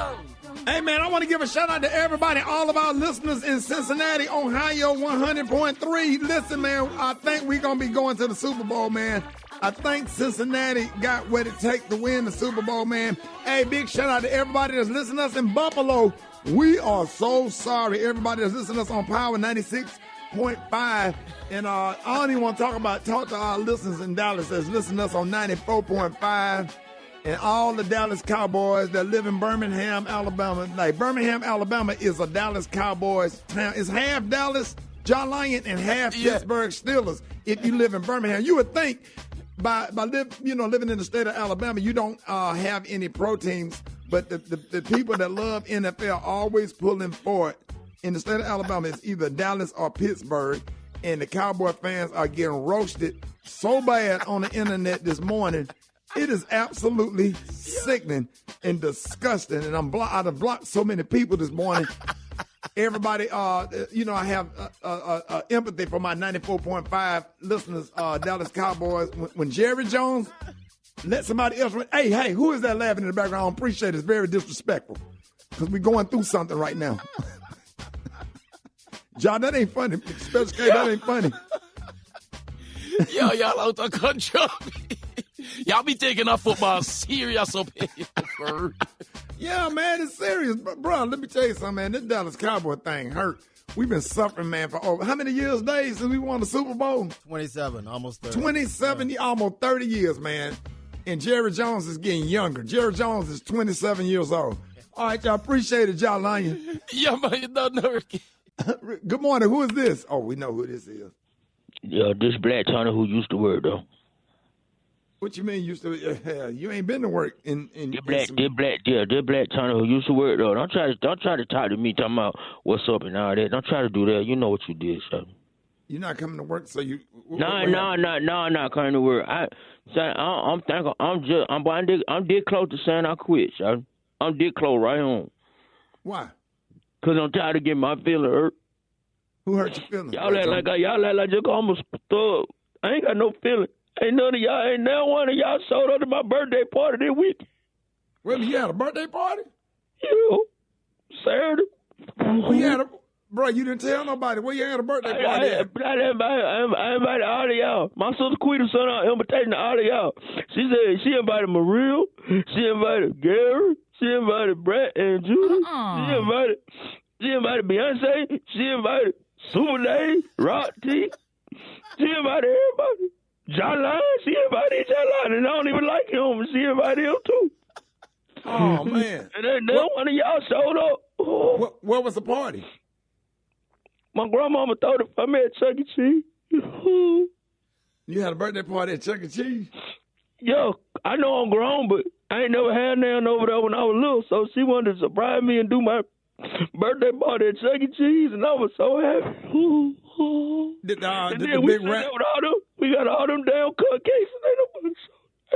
Hey, man, I want to give a shout out to everybody, all of our listeners in Cincinnati, Ohio, 100.3. Listen, man, I think we're going to be going to the Super Bowl, man. I think Cincinnati got what it takes to win the Super Bowl, man. Hey, big shout out to everybody that's listening to us in Buffalo. We are so sorry, everybody that's listening to us on Power 96.5. And I don't even want to talk to our listeners in Dallas that's listening to us on 94.5. And all the Dallas Cowboys that live in Birmingham, Alabama. Like, Birmingham, Alabama is a Dallas Cowboys town. It's half Dallas, John Lyon, and half Pittsburgh Steelers. If you live in Birmingham, you would think by living in the state of Alabama, you don't have any pro teams. But the people that love NFL always pulling for it. In the state of Alabama, it's either Dallas or Pittsburgh. And the Cowboy fans are getting roasted so bad on the internet this morning. It is absolutely sickening and disgusting. And I've blocked so many people this morning. Everybody, I have empathy for my 94.5 listeners, Dallas Cowboys. When Jerry Jones let somebody else, hey, who is that laughing in the background? I appreciate it. It's very disrespectful because we're going through something right now. John, that ain't funny. Special K, that ain't funny. Yo, y'all out the country. Y'all be taking our football serious up here. Yeah, man, it's serious. Bro, let me tell you something, man. This Dallas Cowboy thing hurt. We've been suffering, man, for over how many years, Dave, since we won the Super Bowl? 27, almost 30. 27, almost 30 years, man. And Jerry Jones is getting younger. Jerry Jones is 27 years old. All right, y'all, appreciate it, John Lyon. Yeah, man, you don't know, Ricky. Good morning. Who is this? Oh, we know who this is. Yeah, this Black Tony who used to work, though. What you mean used to? You ain't been to work in this Black Tony who used to work, though. Don't try to talk to me talking about what's up and all that. Don't try to do that. You know what you did, son. You're not coming to work, so you. No, I'm not coming to work. I'm dead close to saying I quit, son. I'm dead close right home. Why? Cause I'm tired of getting my feelings hurt. Who hurt your feelings? Y'all act like just almost thug. I ain't got no feeling. Ain't none of y'all, ain't now one of y'all showed up to my birthday party this week. Really, you had a birthday party? Yeah, Saturday. Bro, you didn't tell nobody where you had a birthday party at. I invited all of y'all. My sister Quita sent out an invitation to all of y'all. She said she invited Mariel, she invited Gary, she invited Brett and Judy, she invited Beyonce, she invited Super Dave, Rock T, she invited everybody. John Lyon, she invited John Lyon, and I don't even like him, but she invited him too. Oh, man. And then one of y'all showed up. Oh. What was the party? My grandmama thought it for me at Chuck E. Cheese. You had a birthday party at Chuck E. Cheese? Yo, I know I'm grown, but I ain't never had none over there when I was little, so she wanted to surprise me and do my birthday party at Chuck E. Cheese, and I was so happy. Did the big rap? We got all them damn cupcakes, and ain't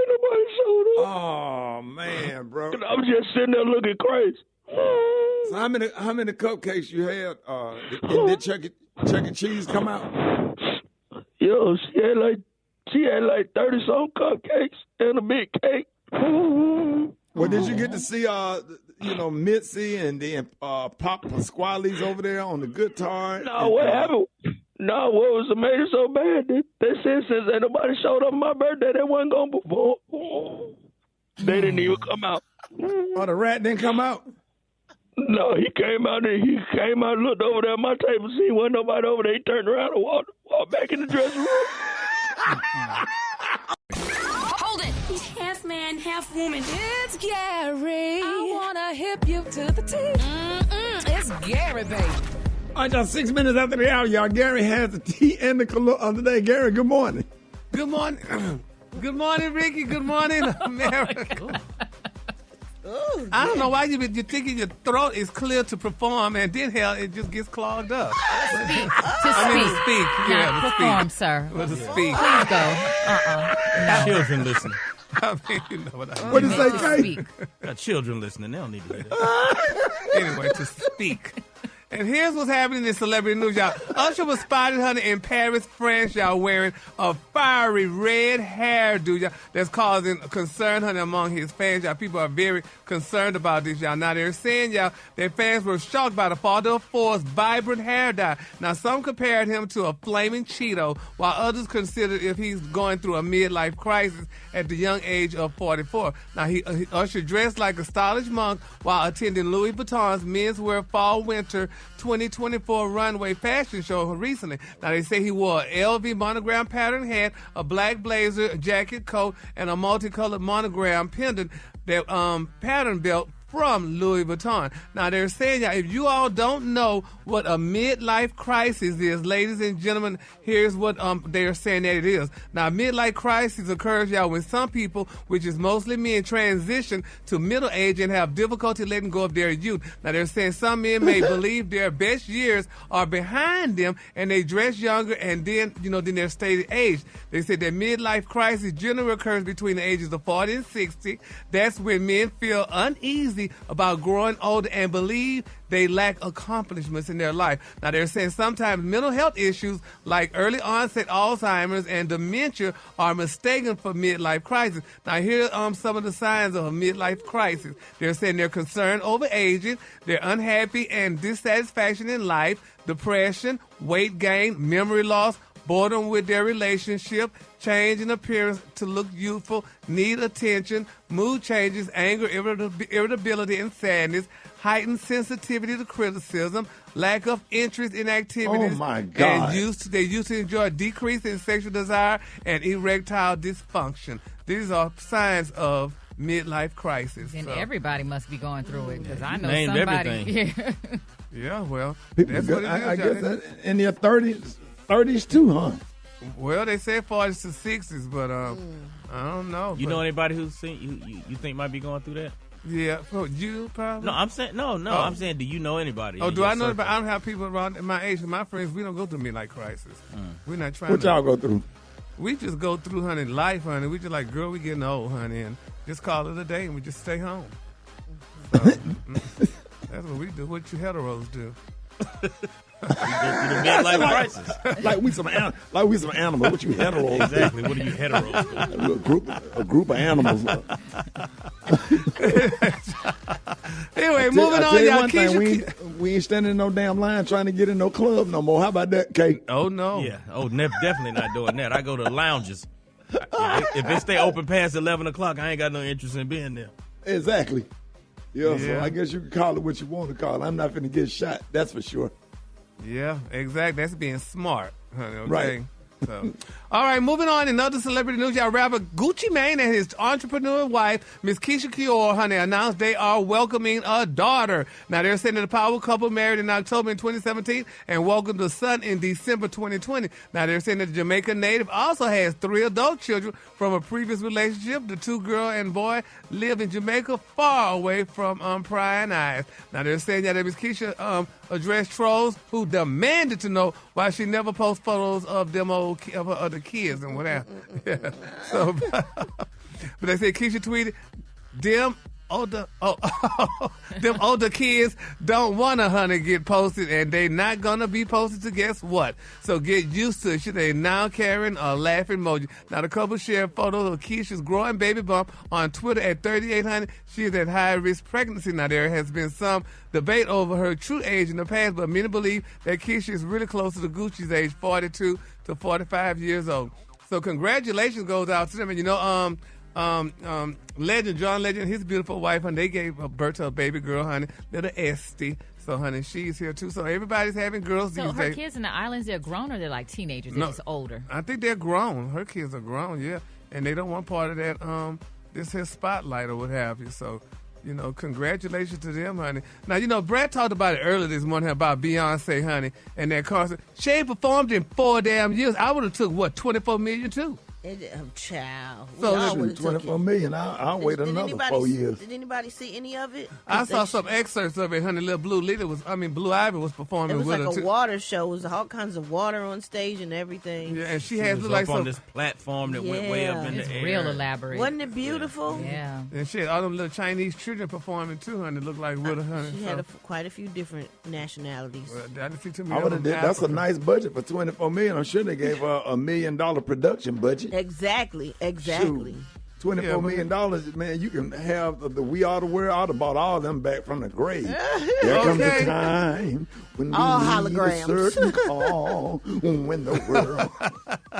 nobody showed up. Oh, man, bro. I was just sitting there looking crazy. So how many cupcakes you had? Did Chuck E. Cheese come out? Yo, she had like 30-some cupcakes and a big cake. Well, did you get to see Mitzi and then Pop Pasquale's over there on the guitar? No, what happened? No, what was made it so bad? They said since ain't nobody showed up on my birthday, they wasn't gonna perform. They didn't even come out. Oh, the rat didn't come out? No, he came out and looked over there at my table, see wasn't nobody over there. He turned around and walked back in the dressing room. Hold it. He's half man, half woman. It's Gary. I wanna hip you to the teeth. It's Gary, baby. All right, y'all, 6 minutes after the hour, y'all. Gary has the tea and the color of the day. Gary, good morning. Good morning. Good morning, Ricky. Good morning, America. I don't know why you're thinking your throat is clear to perform, and then hell, it just gets clogged up. Speak. Yeah, Not perform, sir. To speak. Please go. No. Children listening. I mean, you know what I mean. What did you say, Kay? Got children listening. They don't need to hear that. Anyway, to speak. And here's what's happening in celebrity news, y'all. Usher was spotted, honey, in Paris, France, y'all, wearing a fiery red hairdo, y'all, that's causing concern, honey, among his fans, y'all. People are very concerned about this, y'all. Now, they're saying, y'all, that fans were shocked by the father of four's vibrant hair dye. Now, some compared him to a flaming Cheeto, while others considered if he's going through a midlife crisis at the young age of 44. Now, Usher dressed like a stylish monk while attending Louis Vuitton's menswear fall-winter 2024 runway fashion show recently. Now, they say he wore an LV monogram pattern hat, a black blazer, a jacket, coat, and a multicolored monogram pendant, that pattern belt from Louis Vuitton. Now, they're saying, y'all, if you all don't know what a midlife crisis is, ladies and gentlemen, here's what they're saying that it is. Now, midlife crisis occurs, y'all, when some people, which is mostly men, transition to middle age and have difficulty letting go of their youth. Now, they're saying some men may believe their best years are behind them and they dress younger and then, than their stated age. They said that midlife crisis generally occurs between the ages of 40 and 60. That's when men feel uneasy about growing older and believe they lack accomplishments in their life. Now, they're saying sometimes mental health issues like early onset Alzheimer's and dementia are mistaken for midlife crisis. Now, here are some of the signs of a midlife crisis. They're saying they're concerned over aging, they're unhappy and dissatisfaction in life, depression, weight gain, memory loss, boredom with their relationship, change in appearance to look youthful, need attention, mood changes, anger, irritability, and sadness, heightened sensitivity to criticism, lack of interest in activities. Oh, my God. And they used to enjoy a decrease in sexual desire and erectile dysfunction. These are signs of midlife crisis. And everybody must be going through it, because I know Named somebody. everything. Yeah, well, People that's what it is. I guess that in their 30s too, huh? Well, they say 40s to 60s, but I don't know. You know anybody who's seen you think might be going through that? Yeah, you probably. No, I'm saying no. Oh. I'm saying, do you know anybody? Oh, in do your I know circle? anybody? I don't have people around my age. My friends, we don't go through midlife crisis. We're not trying. What y'all go through? We just go through, honey, life, honey. We just like, girl, we getting old, honey, and just call it a day, and we just stay home. So, that's what we do. What you heteros do. We go through the midlife crisis. Like we some animals. What you heteros? Exactly. What are you heteros? A group of animals. Anyway, moving on, y'all. Keisha, we ain't standing in no damn line trying to get in no club no more. How about that, Kate? Oh no. Yeah. Oh, definitely not doing that. I go to lounges. If it stay open past 11 o'clock, I ain't got no interest in being there. Exactly. Yeah, so I guess you can call it what you want to call it. I'm not finna get shot. That's for sure. Yeah, exactly. That's being smart, honey. Okay? Right. So, all right, moving on. In other celebrity news, y'all, rapper Gucci Mane and his entrepreneur wife, Miss Keisha Kior, honey, announced they are welcoming a daughter. Now, they're saying that the power couple married in October in 2017 and welcomed a son in December 2020. Now, they're saying that the Jamaican native also has 3 adult children from a previous relationship. The 2 girl and boy live in Jamaica, far away from prying eyes. Now, they're saying that Miss Keisha addressed trolls who demanded to know why she never posts photos of them of the kids and whatever. Yeah. So, but they said Keisha tweeted, them older kids don't want to, honey, get posted, and they not gonna be posted to guess what. So get used to it. They now carrying a laughing emoji. Now the couple shared photos of Keisha's growing baby bump on Twitter at 3,800. She is at high risk pregnancy. Now there has been some debate over her true age in the past, but many believe that Keisha is really close to the Gucci's age, 42 to 45 years old. So congratulations goes out to them. And Legend, John Legend, his beautiful wife, honey, they gave birth to a baby girl, honey, little Esty. So, honey, she's here, too. So, everybody's having girls these days. So, her kids in the islands, they're grown or they're like teenagers? They're just older? I think they're grown. Her kids are grown, yeah. And they don't want part of that, this here spotlight or what have you. So, you know, congratulations to them, honey. Now, you know, Brad talked about it earlier this morning about Beyonce, honey, and that concert. She ain't performed in 4 damn years. I would have took, what, $24 million, too? Child. So 24 million. I'll wait another 4 years. Did anybody see any of it? I saw some excerpts of it, honey. Little Blue Ivy was performing with her. It was like a water show. It was all kinds of water on stage and everything. Yeah, and she has was like on this platform that went way up in the air. Real elaborate. Wasn't it beautiful? Yeah. And she had all them little Chinese children performing too, honey. Looked like with her, honey. She had quite a few different nationalities. Well, I didn't see too many. That's a nice budget for 24 million. I'm sure they gave her $1 million production budget. Exactly. Shoot, $24 million, man. You can have the We Are the World. I'd have bought all them back from the grave. There comes a time when we all need holograms. a certain call when the world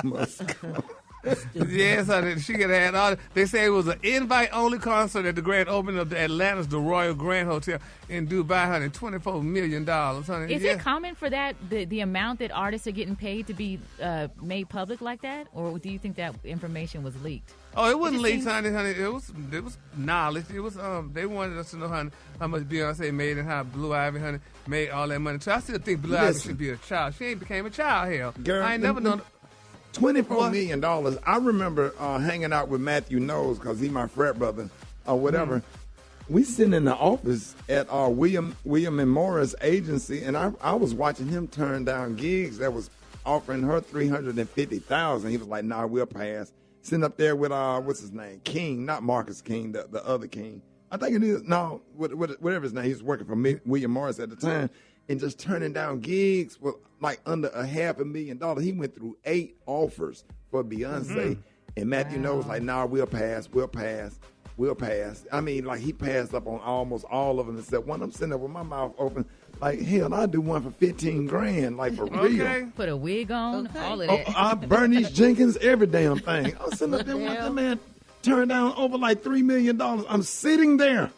must come. Yes, honey. She could have had all. They say it was an invite-only concert at the grand opening of the Atlanta's The Royal Grand Hotel in Dubai, honey. $24 million, honey. Is it common for that, the amount that artists are getting paid to be made public like that? Or do you think that information was leaked? Oh, it wasn't leaked, honey. It was knowledge. It was they wanted us to know, honey, how much Beyonce made and how Blue Ivy, honey, made all that money. So I still think Blue Ivy should be a child. She ain't became a child, hell. Girl, I ain't never known. $24 million. I remember hanging out with Matthew Knowles because he's my frat brother or whatever. We sitting in the office at our William and Morris agency, and I was watching him turn down gigs that was offering her $350,000. He was like, "Nah, we'll pass." Sitting up there with what's his name, King, not Marcus King, the other King. I think it is. No, whatever his name. He was working for William Morris at the time. And just turning down gigs with like under $500,000. He went through 8 offers for Beyonce. And Matthew Knowles like, "Nah, we'll pass. I mean, like he passed up on almost all of them except one. I'm sitting there with my mouth open. Like, hell, I'd do one for $15,000, like for real. Put a wig on, all of that. I Bernice Jenkins, every damn thing. I was sitting up there with that man turned down over like $3 million. I'm sitting there.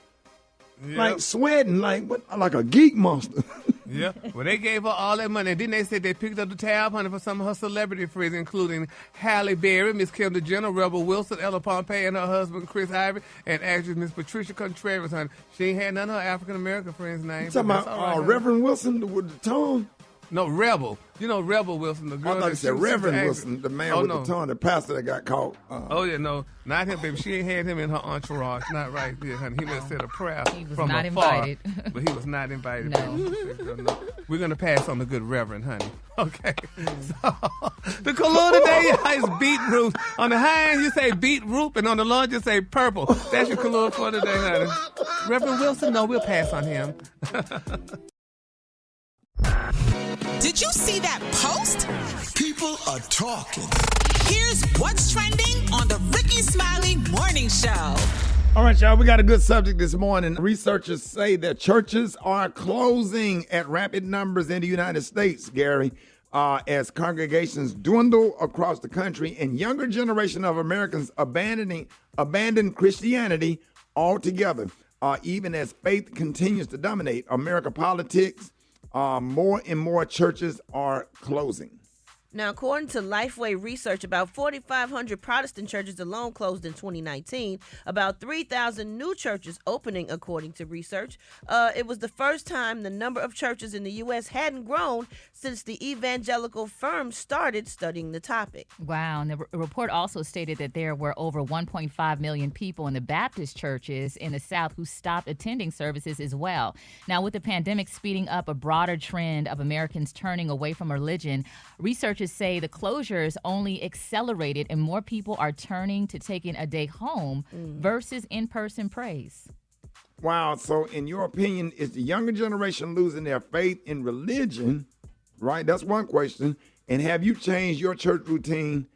Like sweating, like a geek monster. Yeah. Well, they gave her all that money. And then they said they picked up the tab, honey, for some of her celebrity friends, including Halle Berry, Miss Kendall Jenner, Rebel Wilson, Ella Pompey, and her husband, Chris Ivory, and actress Miss Patricia Contreras, honey. She ain't had none of her African-American friends' names. You talking about Reverend Wilson with the tongue? No, Rebel. You know Rebel Wilson, the girl. I thought you said Reverend Wilson, the man with the tongue, the pastor that got caught. No, not him, baby. She ain't had him in her entourage. Not right there, honey. He must have said a prayer from not afar, invited. but he was not invited. No. No. We're gonna pass on the good Reverend, honey. Okay. So the color today is beetroot. On the high end, you say beetroot, and on the low, you say purple. That's your color for today, honey. Reverend Wilson, no, we'll pass on him. Did you see that post? People are talking. Here's what's trending on the Rickey Smiley Morning Show. All right, y'all, we got a good subject this morning. Researchers say that churches are closing at rapid numbers in the United States, Gary, as congregations dwindle across the country and younger generation of Americans abandon Christianity altogether, even as faith continues to dominate American politics. More and more churches are closing. Now, according to Lifeway research, about 4,500 Protestant churches alone closed in 2019. About 3,000 new churches opening, according to research. It was the first time the number of churches in the U.S. hadn't grown since the evangelical firm started studying the topic. Wow. And the report also stated that there were over 1.5 million people in the Baptist churches in the South who stopped attending services as well. Now, with the pandemic speeding up a broader trend of Americans turning away from religion, researchers say the closures only accelerated and more people are turning to taking a day home versus in-person praise. Wow. So in your opinion, is the younger generation losing their faith in religion? Right. That's one question. And have you changed your church routine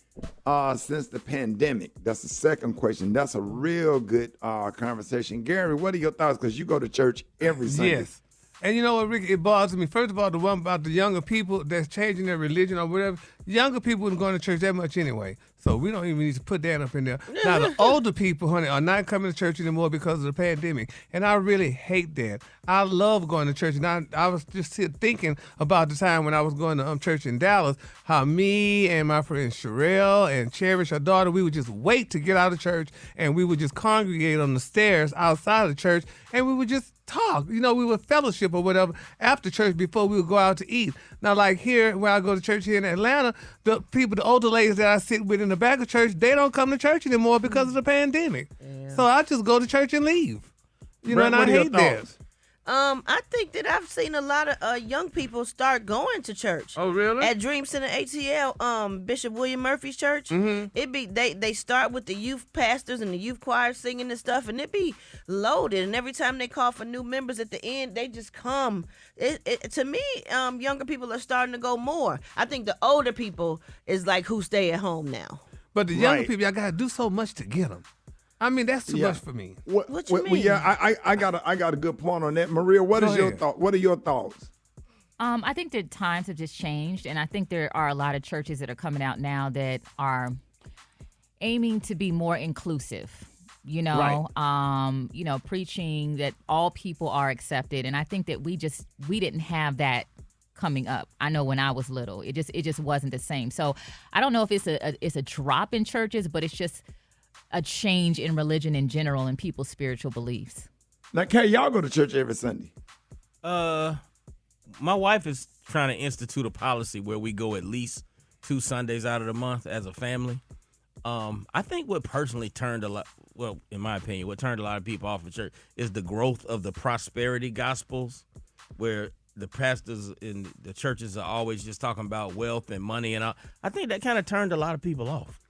since the pandemic? That's the second question. That's a real good conversation. Gary, what are your thoughts? Because you go to church every Sunday. Yes. And you know what, Rick, it bothers me. First of all, the one about the younger people that's changing their religion or whatever, younger people wouldn't go to church that much anyway. So we don't even need to put that up in there. Now, the older people, honey, are not coming to church anymore because of the pandemic. And I really hate that. I love going to church. And I was just thinking about the time when I was going to church in Dallas, how me and my friend Sherelle and Cherish, her daughter, we would just wait to get out of church, and we would just congregate on the stairs outside of the church, and we would just talk. We would fellowship or whatever after church before we would go out to eat. Now, like here, when I go to church here in Atlanta, the older ladies that I sit with in the back of church, they don't come to church anymore because of the pandemic. Yeah. So I just go to church and leave. And I hate that. I think that I've seen a lot of young people start going to church. Oh, really? At Dream Center ATL, Bishop William Murphy's church. Mm-hmm. They start with the youth pastors and the youth choir singing and stuff, and it be loaded. And every time they call for new members at the end, they just come. To me, younger people are starting to go more. I think the older people is like who stay at home now. But the younger people, I gotta do so much to get them. I mean, that's too much for me. What you mean? Yeah, I got a good point on that. Maria, what is your thought? What are your thoughts? I think that times have just changed, and I think there are a lot of churches that are coming out now that are aiming to be more inclusive. Preaching that all people are accepted, and I think that we didn't have that coming up. I know when I was little, it just wasn't the same. So I don't know if it's a drop in churches, but it's just a change in religion in general and people's spiritual beliefs. Now, Kay, y'all go to church every Sunday? My wife is trying to institute a policy where we go at least 2 Sundays out of the month as a family. I think what personally turned in my opinion, what turned a lot of people off of church is the growth of the prosperity gospels, where the pastors in the churches are always just talking about wealth and money and all. I think that kind of turned a lot of people off.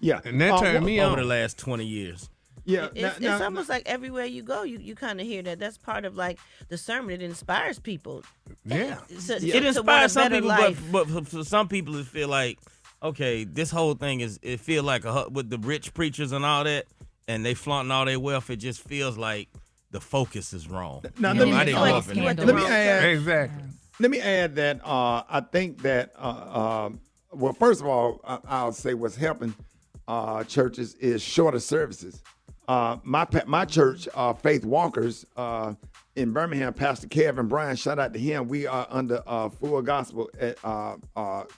Yeah, and that turned me over on the last 20 years. Yeah, it's almost like everywhere you go, you kind of hear that. That's part of like the sermon. It inspires people. Yeah, it inspires some people, but for some people, it feel like this whole thing it feel like with the rich preachers and all that, and they flaunting all their wealth. It just feels like the focus is wrong. Now, let me add that I think that well, first of all, I'll say what's helping churches is shorter services. My church, Faith Walkers, in Birmingham, Pastor Kevin Bryan, shout out to him. We are under full gospel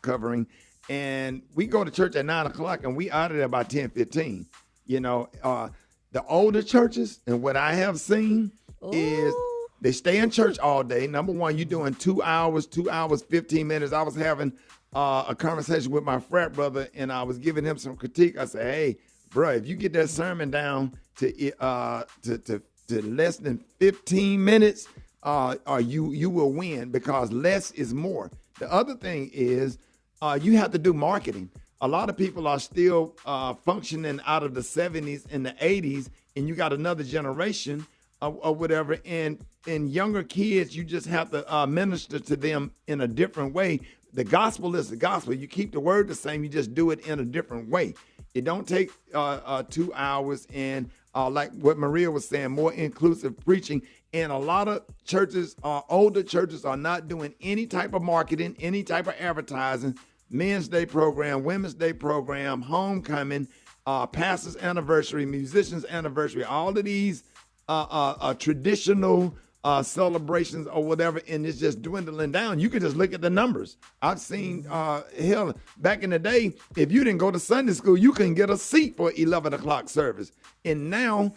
covering, and we go to church at 9 o'clock, and we out of there by 10:15. The older churches, and what I have seen is they stay in church all day. Number one, you're doing 2 hours, 15 minutes. I was having a conversation with my frat brother, and I was giving him some critique. I said, "Hey, bro, if you get that sermon down to less than 15 minutes, you will win, because less is more." The other thing is you have to do marketing. A lot of people are still functioning out of the 70s and the 80s, and you got another generation or whatever. And younger kids, you just have to minister to them in a different way. The gospel is the gospel. You keep the word the same. You just do it in a different way. It don't take 2 hours, and like what Maria was saying, more inclusive preaching. And a lot of churches, older churches, are not doing any type of marketing, any type of advertising. Men's Day program, Women's Day program, homecoming, pastor's anniversary, musician's anniversary, all of these traditional celebrations or whatever, and it's just dwindling down. You can just look at the numbers. I've seen, back in the day, if you didn't go to Sunday school, you couldn't get a seat for 11 o'clock service. And now,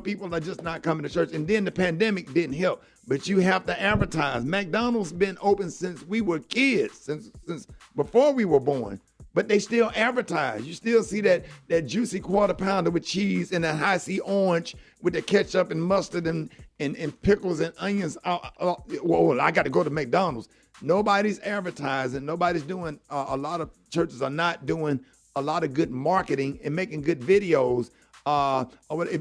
people are just not coming to church. And then the pandemic didn't help. But you have to advertise. McDonald's been open since we were kids, since before we were born. But they still advertise. You still see that juicy quarter pounder with cheese and that high C orange with the ketchup and mustard and pickles and onions. Whoa, I got to go to McDonald's. Nobody's advertising. Nobody's doing, a lot of churches are not doing a lot of good marketing and making good videos.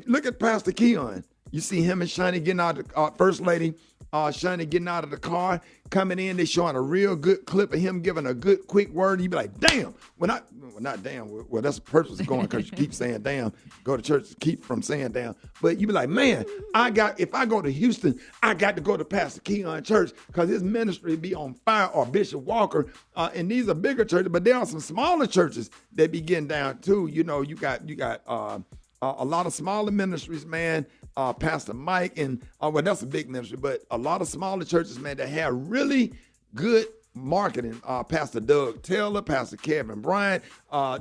Look at Pastor Keon. You see him and Shani getting out of the First Lady, Shani getting out of the car, coming in. They showing a real good clip of him giving a good, quick word. You be like, damn. Not damn. Well, that's the purpose of going because you keep saying damn. Go to church to keep from saying damn. But you be like, man, if I go to Houston, I got to go to Pastor Keon Church because his ministry be on fire, or Bishop Walker. And these are bigger churches, but there are some smaller churches that be getting down too. You know, you got a lot of smaller ministries, man. Pastor Mike and well, that's a big ministry, but a lot of smaller churches, man, that have really good marketing. Pastor Doug Taylor, Pastor Kevin Bryant,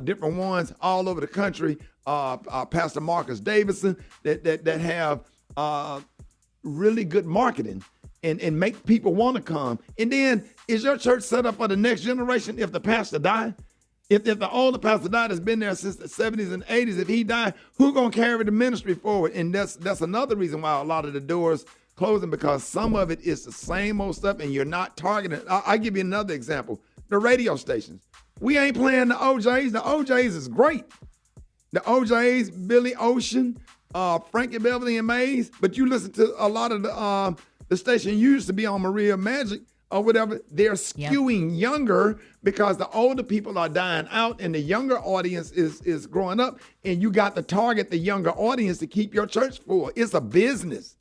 different ones all over the country. Pastor Marcus Davidson that have really good marketing and make people want to come. And then, is your church set up for the next generation if the pastor died? If the older pastor died has been there since the 70s and 80s, if he died, who going to carry the ministry forward? And that's another reason why a lot of the doors closing, because some of it is the same old stuff and you're not targeting. I'll give you another example. The radio stations. We ain't playing the OJs. The OJs is great. The OJs, Billy Ocean, Frankie Beverly and Mays, but you listen to a lot of the station used to be on Maria Magic or whatever, they're skewing younger because the older people are dying out and the younger audience is growing up, and you got to target the younger audience to keep your church full. It's a business.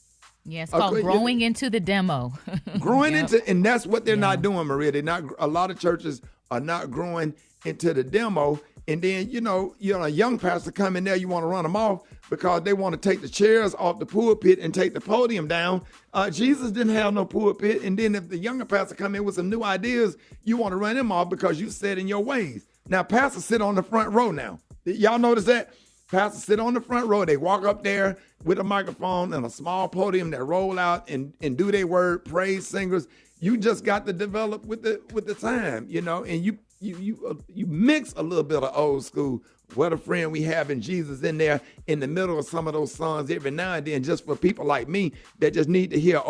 Yeah, it's called growing into the demo. Growing into, and that's what they're not doing, Maria. They're not. A lot of churches are not growing into the demo. And then, a young pastor come in there, you want to run them off because they want to take the chairs off the pulpit and take the podium down. Jesus didn't have no pulpit. And then if the younger pastor come in with some new ideas, you want to run him off because you set in your ways. Now, pastors sit on the front row now. Y'all notice that? Pastors sit on the front row. They walk up there with a microphone and a small podium that roll out and do their word, praise singers. You just got to develop with the time, and you mix a little bit of old school, what a friend we have in Jesus in there in the middle of some of those songs every now and then, just for people like me that just need to hear,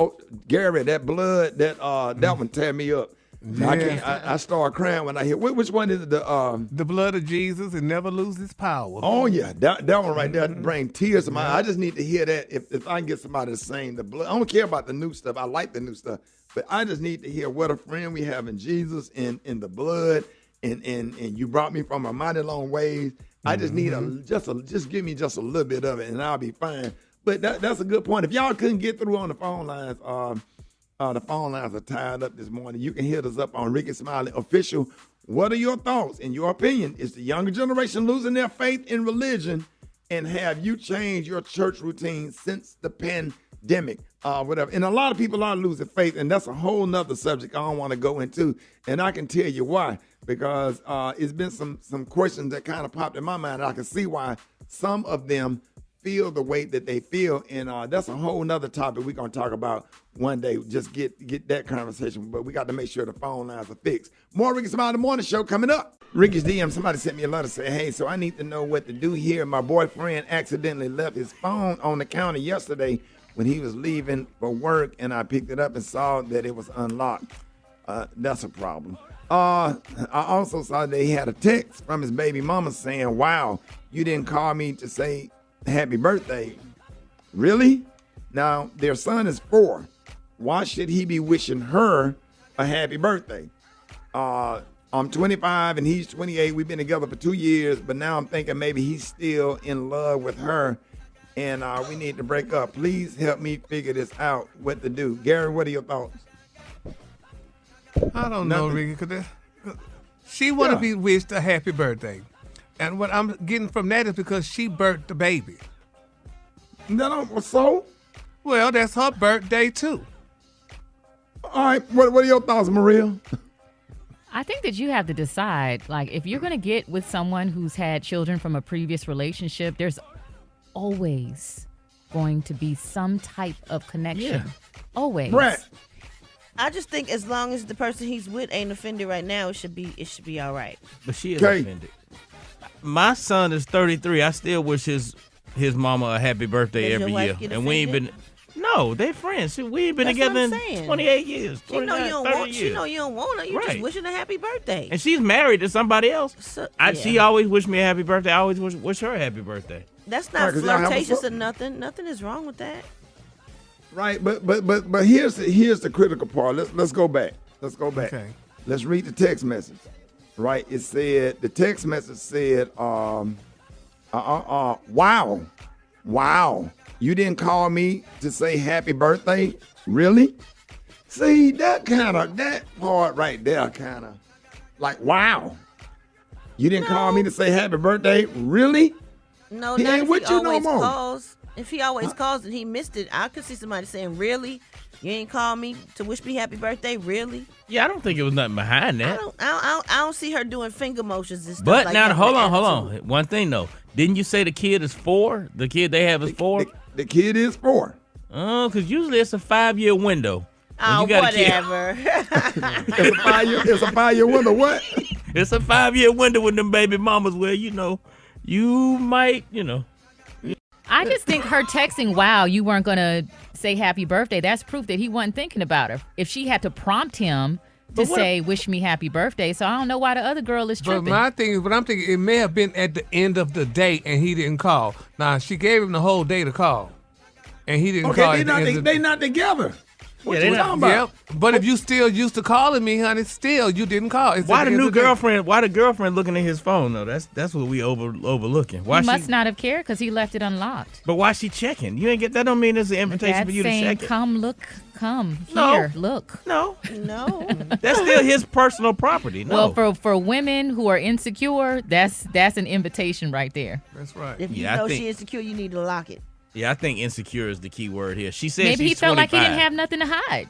Gary, that blood, that one tear me up. Yes. I start crying when I hear, which one is it? The blood of Jesus, it never loses power. Oh, yeah, that one right there bring tears to my eyes. I just need to hear that if I can get somebody to sing the blood. I don't care about the new stuff. I like the new stuff. But I just need to hear what a friend we have in Jesus and in the blood. And you brought me from a mighty long ways. I just need just give me just a little bit of it, and I'll be fine. But that's a good point. If y'all couldn't get through on the phone lines, the phone lines are tied up this morning. You can hit us up on Rickey Smiley Official. What are your thoughts? In your opinion, is the younger generation losing their faith in religion? And have you changed your church routine since the pandemic? Whatever. And a lot of people are losing faith, and that's a whole nother subject I don't want to go into. And I can tell you why. Because it's been some questions that kind of popped in my mind, and I can see why some of them feel the way that they feel, and that's a whole nother topic we're going to talk about one day. Just get that conversation, but we got to make sure the phone lines are fixed. More Rickey Smiley Morning Show coming up. Rickey's DM, somebody sent me a letter saying, hey, so I need to know what to do here. My boyfriend accidentally left his phone on the counter yesterday when he was leaving for work, and I picked it up and saw that it was unlocked. That's a problem. I also saw that he had a text from his baby mama saying, wow, you didn't call me to say happy birthday. Really? Now, their son is 4. Why should he be wishing her a happy birthday? I'm 25 and he's 28. We've been together for 2 years, but now I'm thinking maybe he's still in love with her and we need to break up. Please help me figure this out, what to do. Gary, what are your thoughts? I don't know, Ricky, because she want to be wished a happy birthday. And what I'm getting from that is because she birthed the baby. So? Well, that's her birthday, too. All right, what are your thoughts, Maria? I think that you have to decide, like, if you're going to get with someone who's had children from a previous relationship, there's always going to be some type of connection. Yeah. Always. Brett. I just think as long as the person he's with ain't offended right now, it should be all right. But she is offended. My son is 33. I still wish his mama a happy birthday every year. And we ain't been. No, they friends. We ain't been together in 28 years. 29, 30 years. She know you don't want her. You just wishing her a happy birthday. And she's married to somebody else. So, she always wished me a happy birthday. I always wish her a happy birthday. That's not flirtatious or nothing. Nothing is wrong with that. Right, but here's the critical part. Let's go back. Okay. Let's read the text message. Right, the text message said, wow, you didn't call me to say happy birthday? Really? See, that part right there kind of like, wow. You didn't call me to say happy birthday? Really? No, He not ain't if with he you no always more. calls. If he always calls and he missed it, I could see somebody saying, really? You ain't call me to wish me happy birthday? Really? Yeah, I don't think it was nothing behind that. I don't see her doing finger motions and stuff But like now, that. hold on. One thing, though. Didn't you say the kid is 4? The kid they have is 4? The kid is 4. Oh, because usually it's a 5-year window. Oh, whatever. It's a 5-year window. What? It's a 5-year window with them baby mamas where, you might. I just think her texting, wow, you weren't going to say happy birthday, that's proof that he wasn't thinking about her. If she had to prompt him to say, wish me happy birthday, so I don't know why the other girl is tripping. But my thing is, I'm thinking it may have been at the end of the day and he didn't call. Now, she gave him the whole day to call. And he didn't call. They not together. What Yeah, you talking about? Yep. But if you still used to calling me, honey, still you didn't call. It's Why at the end new of day. girlfriend? Why the girlfriend looking at his phone though? That's what we overlooking. Why He must not have cared because he left it unlocked. But why she checking? You ain't get that. Don't mean it's an invitation That's for you to saying, check it. come No. here, look. No, no. That's still his personal property. No. Well, for women who are insecure, that's an invitation right there. That's right. If you Yeah, I know think- she insecure, you need to lock it. Yeah, I think insecure is the key word here. She said Maybe she's he felt 25. like he didn't have nothing to hide.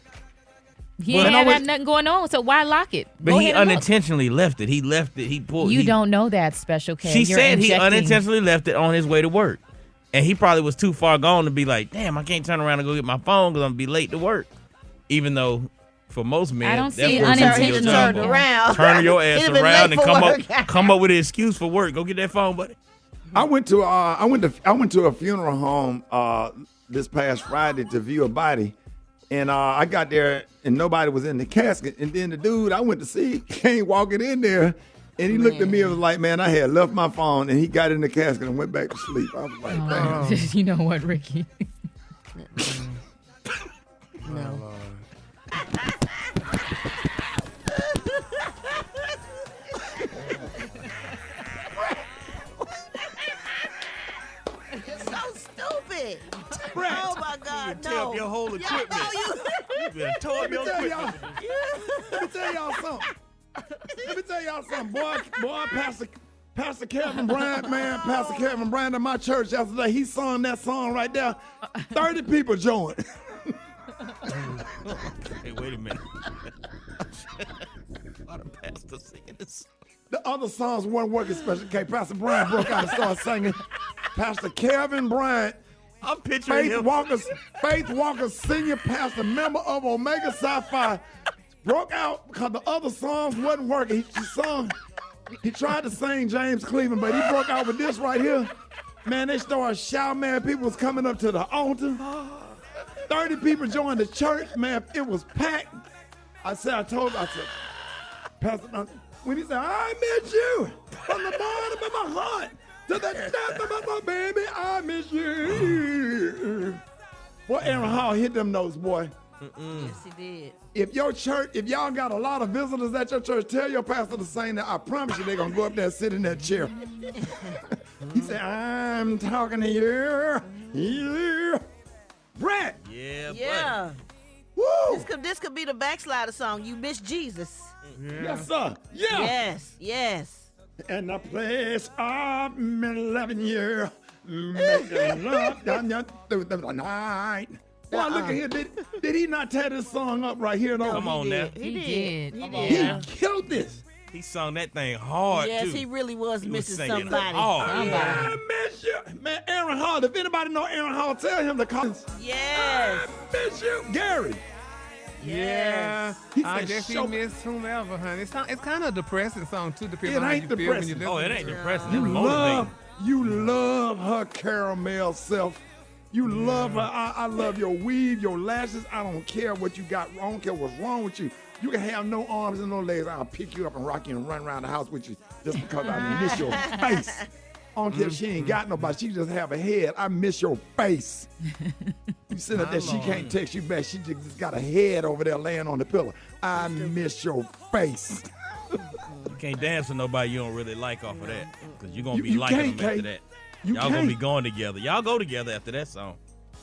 He Well, ain't no, had nothing going on, so why lock it? But Go he ahead and look. unintentionally left it. He left it. He pulled. You he- don't know that, Special K. She You're said he injecting- unintentionally left it on his way to work. And he probably was too far gone to be like, damn, I can't turn around and go get my phone because I'm going to be late to work. Even though for most men, I don't that's see what unintentional. your job Turned is. around. Turn your ass He'd have been around late and for come up with an excuse for work. Go get that phone, buddy. I went to a funeral home this past Friday to view a body, and I got there and nobody was in the casket. And then the dude I went to see came walking in there, and he looked at me and was like, "Man, I had left my phone," and he got in the casket and went back to sleep. I was like, "Damn." You know what, Ricky? No. It's so stupid. Oh my God, tear up no. your whole equipment. You better tore up your equipment. Let me tell y'all something. Boy, Pastor Kevin Bryant, man, Pastor Kevin Bryant at my church yesterday, he sung that song right there. 30 people joined. Hey, wait a minute. Why the pastor singing this? The other songs weren't working special K. Pastor Bryant broke out and started singing. Pastor Kevin Bryant, I'm picturing him. Faith Walker, senior pastor, member of Omega Psi Phi, broke out because the other songs wasn't working. He tried to sing James Cleveland, but he broke out with this right here. Man, they started shouting, man. People was coming up to the altar. 30 people joined the church, man. It was packed. I said, Pastor, when he said, I miss you from the bottom of my heart to the depth of my baby, I miss you. Boy, Aaron Hall hit them notes, boy. Yes, he did. If y'all got a lot of visitors at your church, tell your pastor to sing that. I promise you they're going to go up there and sit in that chair. He said, I'm talking to you. You. Brett. Yeah. Woo. This could be the backslider song. You miss Jesus. Yes, sir. Yeah. Yes. In the place of 11 years, making love down through the night. Boy, look at here. Did he not tear this song up right here? Come on now. He did. He killed this. He sung that thing hard, Yes, too. he really was missing singing somebody. hard. Yeah. I miss you. Man, Aaron Hall. If anybody know Aaron Hall, tell him to call. Yes. I miss you. Gary. Yeah, He I said, guess "Show you miss whomever, honey. It's kind of a depressing song too, depending It on how ain't you feel when you depressing. listen Oh, it to ain't it. depressing. It's You motivating. love her caramel self. You love her. I love your weave, your lashes. I don't care what you got. I don't care what's wrong with you. You can have no arms and no legs. I'll pick you up and rock you and run around the house with you just because I miss your face. I don't care if she ain't got nobody. She just have a head. I miss your face. You sitting up there, she can't text you back. She just got a head over there laying on the pillow. I miss your face. You can't dance with nobody you don't really like off of that, because you're going to be You liking can't, them after Kate. that. You Y'all going to be can't. going together. Y'all go together after that song.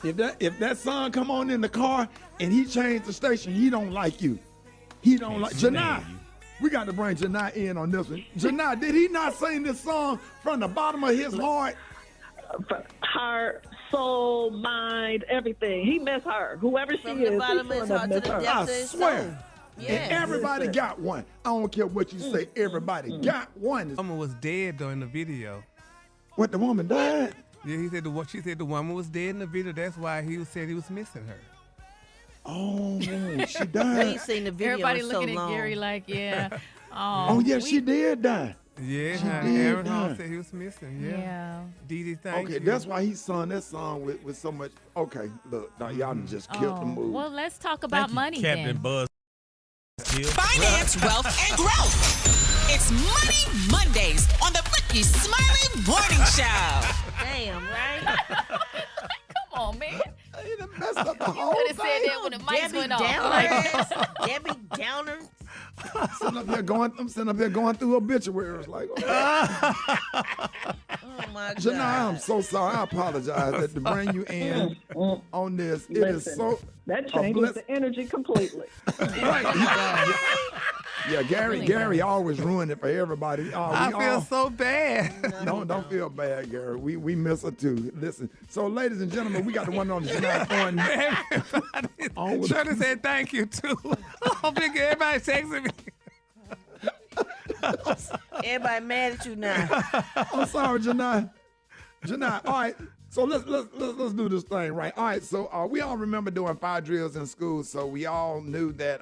If that song come on in the car and he changed the station, he don't like you. He don't like Janai. We got to bring Janai in on this one. Janai, did he not sing this song from the bottom of his heart? Heart, soul, mind, everything. He miss her. Whoever she From is, the bottom of he's his gonna heart to miss the her. depths I of his swear. soul. And Yes. everybody got one. I don't care what you say. Everybody got one. The woman was dead during the video. What, the woman died? Yeah, she said the woman was dead in the video. That's why he said he was missing her. Oh, she We died. ain't seen the video Everybody in so looking long. at Gary like, yeah. Oh, yeah, she did die. Yeah, She did Aaron die. Hall said he was missing. Yeah. Yeah. Dee Dee, thank Okay, you. that's why he sung that song with so much. Okay, look, now y'all done just killed the mood. Well, let's talk about money Captain then. Buzz. Finance, wealth, and growth. It's Money Mondays on the Rickey Smiley Morning Show. Damn, right? Come on, man. You done messed up the You whole could have said thing. that when the mics Debbie went off. Downers. Debbie Downer. I'm sitting up here going through obituaries like, Oh my God. Janai, I'm so sorry. I apologize to bring you in on this. It is Listen, so that a changes bless- the energy completely. Right. Yeah, Gary always ruined it for everybody. I feel so bad. Don't feel bad, Gary. We miss her too. Listen. So, ladies and gentlemen, we got the one on the Janai Thornton. Shirley said thank you too. Oh, big everybody texting me. Everybody mad at you now. I'm sorry, Janai. Janai, all right. So let's do this thing right. All right. So we all remember doing fire drills in school. So we all knew that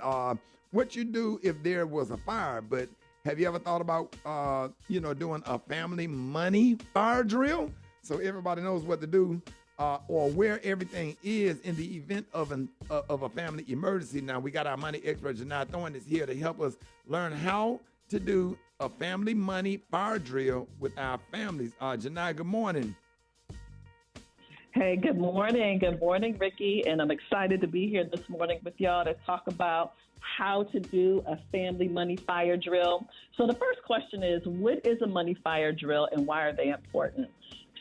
what you do if there was a fire. But have you ever thought about doing a family money fire drill so everybody knows what to do or where everything is in the event of a family emergency? Now we got our money expert Janai Thornton is here to help us learn how to do a family money fire drill with our families. Janai, good morning. Hey, good morning. Good morning, Ricky. And I'm excited to be here this morning with y'all to talk about how to do a family money fire drill. So the first question is, what is a money fire drill and why are they important?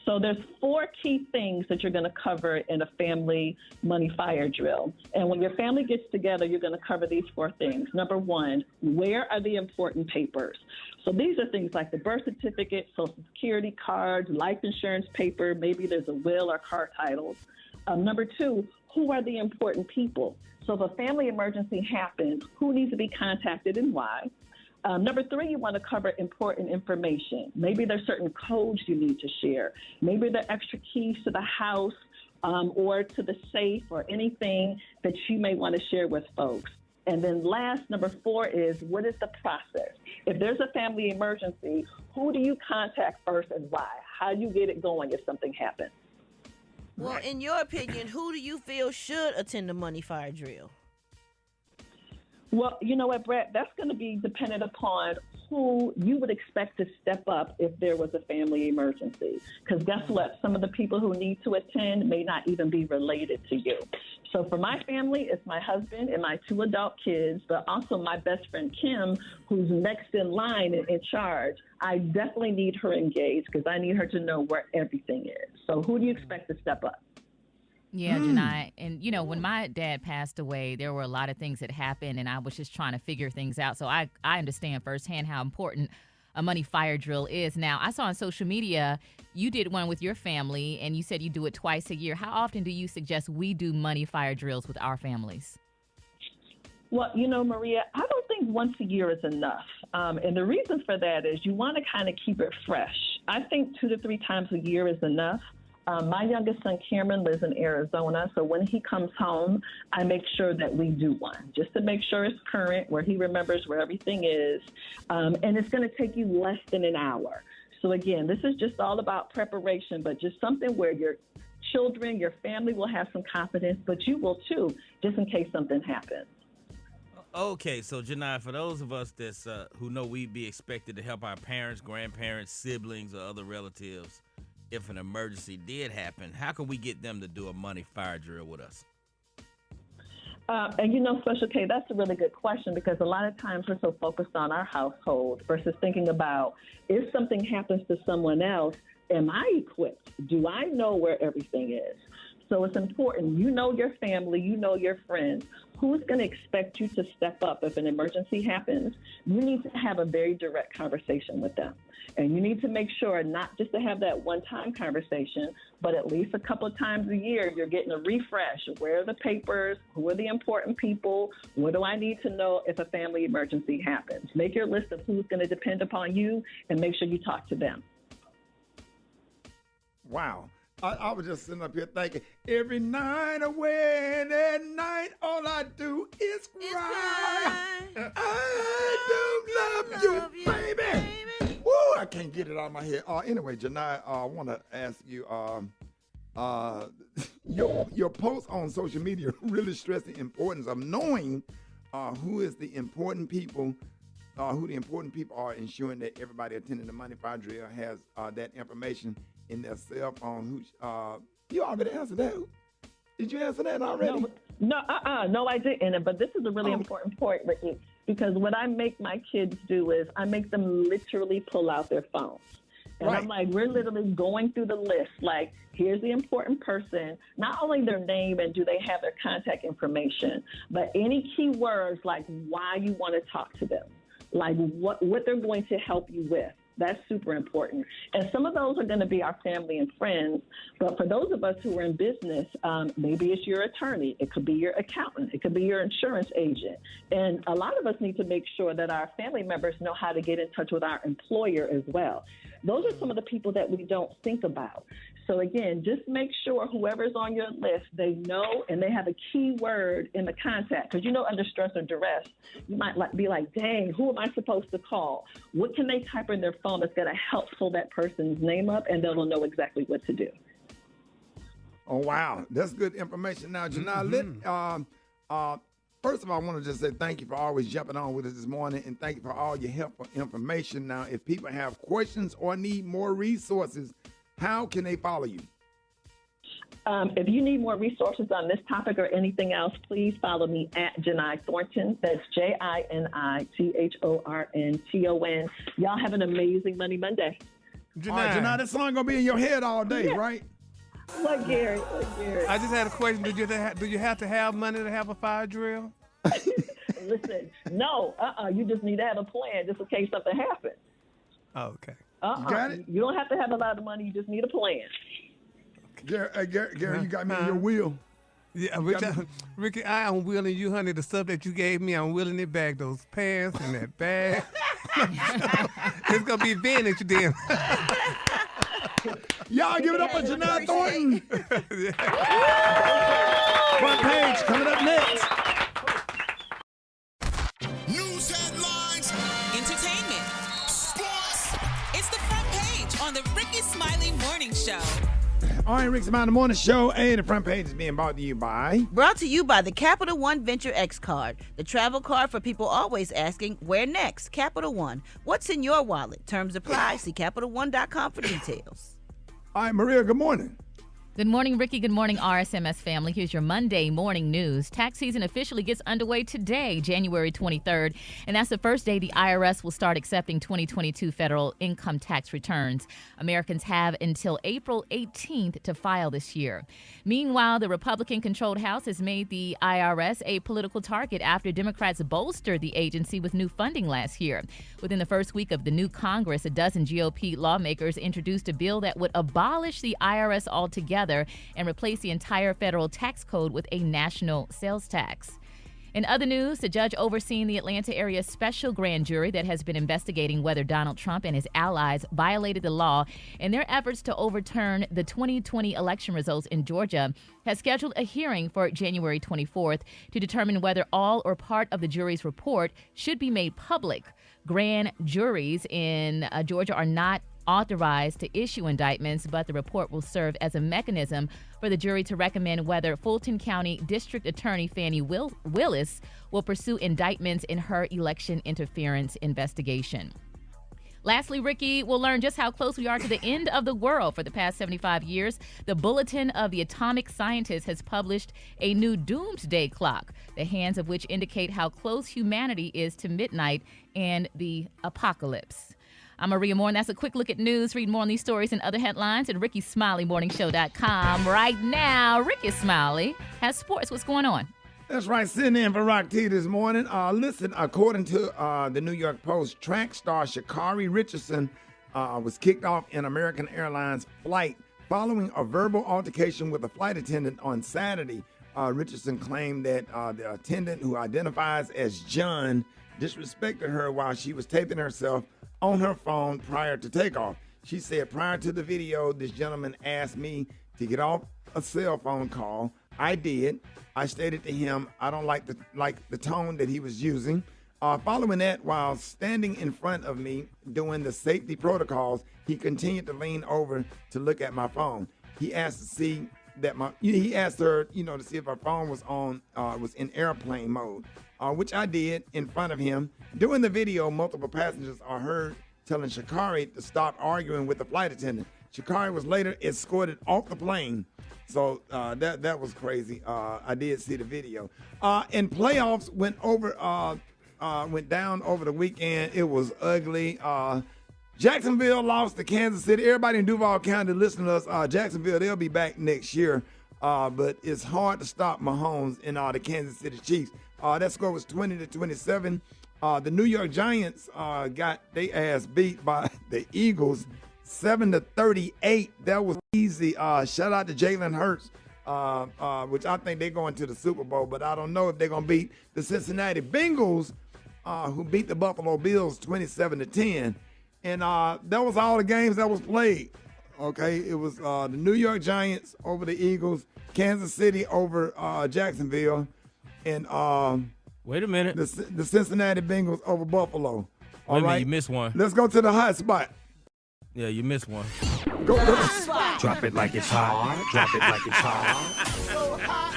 So there's 4 key things that you're going to cover in a family money fire drill. And when your family gets together, you're going to cover these 4 things. Number 1, where are the important papers? So these are things like the birth certificate, social security cards, life insurance paper, maybe there's a will or car titles. Number 2, who are the important people? So if a family emergency happens, who needs to be contacted and why? Number 3, you want to cover important information. Maybe there's certain codes you need to share. Maybe there are extra keys to the house or to the safe or anything that you may want to share with folks. And then last, number 4 is, what is the process? If there's a family emergency, who do you contact first and why? How do you get it going if something happens? Well, in your opinion, who do you feel should attend the money fire drill? Well, you know what, Brett? That's going to be dependent upon who you would expect to step up if there was a family emergency. Because guess what? Some of the people who need to attend may not even be related to you. So for my family, it's my husband and my 2 adult kids, but also my best friend, Kim, who's next in line and in charge. I definitely need her engaged because I need her to know where everything is. So who do you expect to step up? Yeah, Janai. And, when my dad passed away, there were a lot of things that happened, and I was just trying to figure things out. So I understand firsthand how important a money fire drill is. Now, I saw on social media you did one with your family, and you said you do it twice a year. How often do you suggest we do money fire drills with our families? Well, Maria, I don't think once a year is enough. And the reason for that is you want to kind of keep it fresh. I think 2 to 3 times a year is enough. My youngest son, Cameron, lives in Arizona, so when he comes home, I make sure that we do one, just to make sure it's current, where he remembers where everything is, and it's going to take you less than an hour. So, again, this is just all about preparation, but just something where your children, your family will have some confidence, but you will too, just in case something happens. Okay, so Janai, for those of us that's who know we'd be expected to help our parents, grandparents, siblings, or other relatives if an emergency did happen, how can we get them to do a money fire drill with us? And Special K, that's a really good question because a lot of times we're so focused on our household versus thinking about if something happens to someone else, am I equipped? Do I know where everything is? So it's important. You know your family, you know your friends. Who's going to expect you to step up if an emergency happens? You need to have a very direct conversation with them. And you need to make sure not just to have that one-time conversation, but at least a couple of times a year, you're getting a refresh. Where are the papers? Who are the important people? What do I need to know if a family emergency happens? Make your list of who's going to depend upon you and make sure you talk to them. Wow. I was just sitting up here thinking, every night away and at night, all I do is cry. I do love you, baby. Woo, I can't get it out of my head. Anyway, Janai, I want to ask you, your post on social media really stress the importance of knowing who is the important people, who the important people are, ensuring that everybody attending the Money Fire Drill has that information in their cell phone. You already answered that. Did you answer that already? No, I didn't. But this is a really important point, Ricky, because what I make my kids do is I make them literally pull out their phones. And I'm like, we're literally going through the list. Like, here's the important person, not only their name and do they have their contact information, but any key words like why you want to talk to them, like what they're going to help you with. That's super important. And some of those are going to be our family and friends. But for those of us who are in business, maybe it's your attorney. It could be your accountant. It could be your insurance agent. And a lot of us need to make sure that our family members know how to get in touch with our employer as well. Those are some of the people that we don't think about. So again, just make sure whoever's on your list, they know and they have a key word in the contact. Because under stress or duress, you might be like, dang, who am I supposed to call? What can they type in their phone that's going to help pull that person's name up, and they'll know exactly what to do. Oh, wow. That's good information. Now, Janai, first of all, I want to just say thank you for always jumping on with us this morning, and thank you for all your helpful information. Now, if people have questions or need more resources, how can they follow you? If you need more resources on this topic or anything else, please follow me at Janai Thornton. That's JINITHORNTON. Y'all have an amazing Money Monday. Janai, this song gonna be in your head all day, right? Like Gary. I just had a question. Do you have to have money to have a fire drill? Listen, no. You just need to have a plan just in case something happens. Oh, okay. You got it? You don't have to have a lot of money. You just need a plan. Gary, you got me in your wheel. Yeah, Ricky, I am willing you, honey, the stuff that you gave me, I'm willing it back. Those pants and that bag. It's going to be vintage then. Y'all give it up for Janai Thornton. Front page coming up next. News headlines. Entertainment. Sports. It's the front page on the Rickey Smiley Morning Show. All right, Rickey Smiley Morning Show. Hey, the front page is being brought to you by the Capital One Venture X card, the travel card for people always asking, where next? Capital One. What's in your wallet? Terms apply. See CapitalOne.com for details. All right, Maria, good morning. Good morning, Ricky. Good morning, RSMS family. Here's your Monday morning news. Tax season officially gets underway today, January 23rd, and that's the first day the IRS will start accepting 2022 federal income tax returns. Americans have until April 18th to file this year. Meanwhile, the Republican-controlled House has made the IRS a political target after Democrats bolstered the agency with new funding last year. Within the first week of the new Congress, a dozen GOP lawmakers introduced a bill that would abolish the IRS altogether and replace the entire federal tax code with a national sales tax. In other news, the judge overseeing the Atlanta area special grand jury that has been investigating whether Donald Trump and his allies violated the law in their efforts to overturn the 2020 election results in Georgia has scheduled a hearing for January 24th to determine whether all or part of the jury's report should be made public. Grand juries in Georgia are not authorized to issue indictments, but the report will serve as a mechanism for the jury to recommend whether Fulton County District Attorney Fannie Willis will pursue indictments in her election interference investigation. Lastly, Ricky, we'll learn just how close we are to the end of the world. For the past 75 years, the Bulletin of the Atomic Scientist has published a new doomsday clock, the hands of which indicate how close humanity is to midnight and the apocalypse. I'm Maria Moore, and that's a quick look at news. Read more on these stories and other headlines at RickySmileyMorningShow.com. Right now, Rickey Smiley has sports. What's going on? That's right, sitting in for Rock T this morning. Listen, according to the New York Post, track star Sha'Carri Richardson was kicked off an American Airlines flight following a verbal altercation with a flight attendant on Saturday. Richardson claimed that the attendant, who identifies as John, disrespected her while she was taping herself on her phone prior to takeoff. She said, prior to the video, this gentleman asked me to get off a cell phone call. I did. I stated to him I don't like the tone that he was using. Following that, while standing in front of me doing the safety protocols, he continued to lean over to look at my phone. He asked to see that he asked her, to see if her phone was on, was in airplane mode, which I did in front of him. During the video, multiple passengers are heard telling Sha'Carri to stop arguing with the flight attendant. Sha'Carri was later escorted off the plane. So that was crazy. I did see the video. And playoffs went down over the weekend. It was ugly. Jacksonville lost to Kansas City. Everybody in Duval County listening to us. Jacksonville, they'll be back next year. But it's hard to stop Mahomes and the Kansas City Chiefs. That score was 20-27. The New York Giants got their ass beat by the Eagles 7-38. That was easy. Shout out to Jalen Hurts, which I think they're going to the Super Bowl, but I don't know if they're going to beat the Cincinnati Bengals, who beat the Buffalo Bills 27-10. And that was all the games that was played. Okay, it was the New York Giants over the Eagles, Kansas City over Jacksonville, and wait a minute, the Cincinnati Bengals over Buffalo. All right, you missed one. Let's go to the hot spot. Yeah, you missed one. Go. Drop it like it's hot. Drop it like it's hot. So hot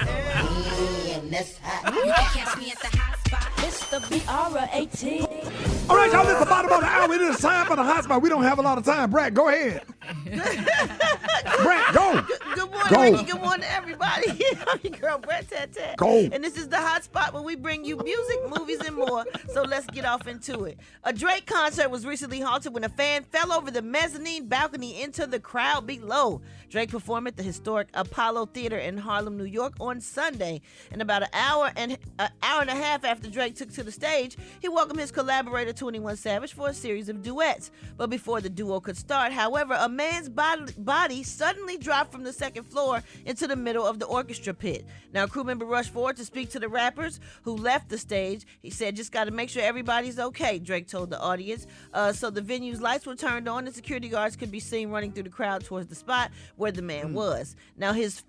and that's hot. You can catch me at the hot spot. It's the BR18. All right, y'all, this is the bottom of the hour. It is time for the hot spot. We don't have a lot of time. Brad, go ahead. Brad, go. Good morning, Ricky. Good morning, everybody. I'm your girl, Brett Tat. Go. And this is the hot spot where we bring you music, movies, and more. So let's get off into it. A Drake concert was recently halted when a fan fell over the mezzanine balcony into the crowd below. Drake performed at the historic Apollo Theater in Harlem, New York on Sunday. And about an hour and a half after Drake took to the stage, he welcomed his collaborator 21 Savage for a series of duets. But before the duo could start, however, a man's body suddenly dropped from the second floor into the middle of the orchestra pit. Now, a crew member rushed forward to speak to the rappers who left the stage. He said, just got to make sure everybody's okay, Drake told the audience. So the venue's lights were turned on and security guards could be seen running through the crowd towards the spot where the man was. Now, his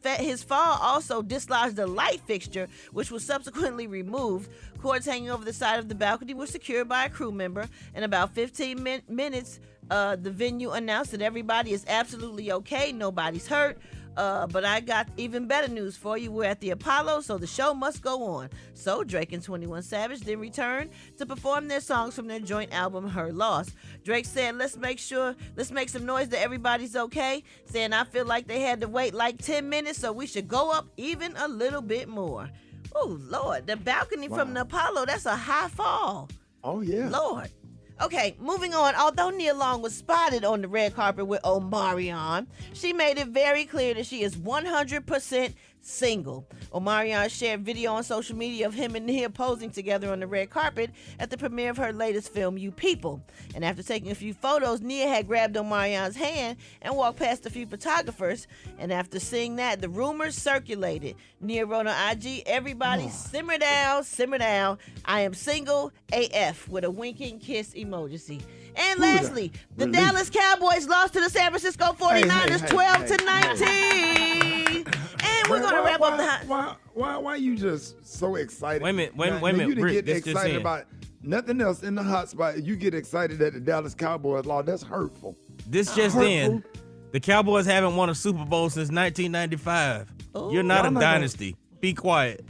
fall also dislodged the light fixture, which was subsequently removed. Cords hanging over the side of the balcony were secured by a crew member. In about 15 minutes, the venue announced that everybody is absolutely okay. Nobody's hurt. But I got even better news for you. We're at the Apollo, so the show must go on. So Drake and 21 Savage then returned to perform their songs from their joint album, Her Loss. Drake said, let's make some noise that everybody's okay, saying I feel like they had to wait like 10 minutes, so we should go up even a little bit more. Oh, Lord, the balcony from the Apollo, that's a high fall. Oh, yeah. Lord. Okay, moving on. Although Nia Long was spotted on the red carpet with Omarion, she made it very clear that she is 100% single. Omarion shared video on social media of him and Nia posing together on the red carpet at the premiere of her latest film, You People. And after taking a few photos, Nia had grabbed Omarion's hand and walked past a few photographers. And after seeing that, the rumors circulated. Nia wrote on IG, everybody simmer down. I am single AF with a winking kiss emoji. And lastly, the Dallas Cowboys lost to the San Francisco 49ers 12-19. And we're going to wrap up the hot. Why are you just so excited? Wait a minute. You didn't get excited about nothing else in the hot spot. You get excited that the Dallas Cowboys lost. That's hurtful. This just in. The Cowboys haven't won a Super Bowl since 1995. Oh, you're not a dynasty. Be quiet.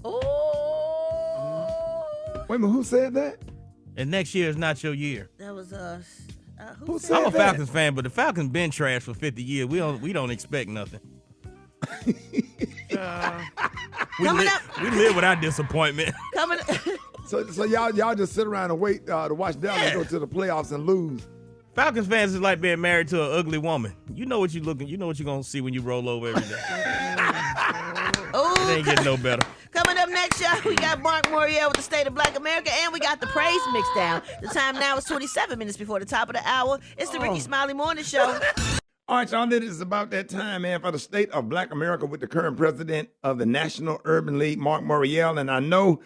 Oh. Wait a minute, who said that? And next year is not your year. That was I'm a Falcons fan, but the Falcons been trash for 50 years. We don't expect nothing. We live with our disappointment. So y'all just sit around and wait to watch Dallas go to the playoffs and lose. Falcons fans is like being married to an ugly woman. You know what you're gonna see when you roll over every day. It ain't getting no better. Coming up next, y'all, we got Mark Moriel with the State of Black America, and we got the praise mix down. The time now is 27 minutes before the top of the hour. It's the Rickey Smiley Morning Show. All right, y'all, it is about that time, man, for the State of Black America with the current president of the National Urban League, Mark Moriel. And I know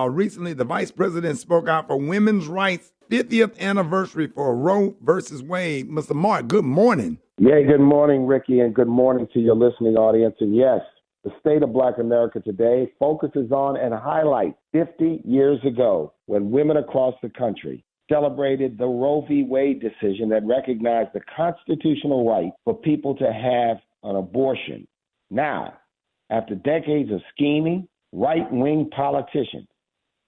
recently the vice president spoke out for women's rights 50th anniversary for Roe versus Wade. Mr. Mark, good morning. Yeah, good morning, Ricky, and good morning to your listening audience. And yes, the State of Black America today focuses on and highlights 50 years ago when women across the country celebrated the Roe v. Wade decision that recognized the constitutional right for people to have an abortion. Now, after decades of scheming, right-wing politicians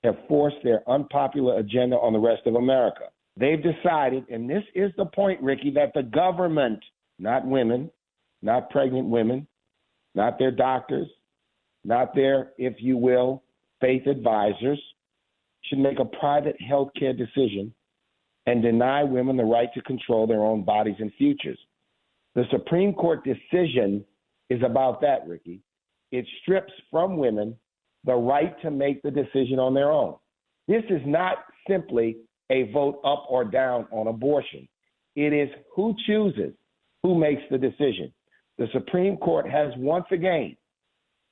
have forced their unpopular agenda on the rest of America. They've decided, and this is the point, Ricky, that the government, not women, not pregnant women, not their doctors, not their, if you will, faith advisors, should make a private health care decision and deny women the right to control their own bodies and futures. The Supreme Court decision is about that, Ricky. It strips from women the right to make the decision on their own. This is not simply a vote up or down on abortion. It is who chooses, who makes the decision. The Supreme Court has once again,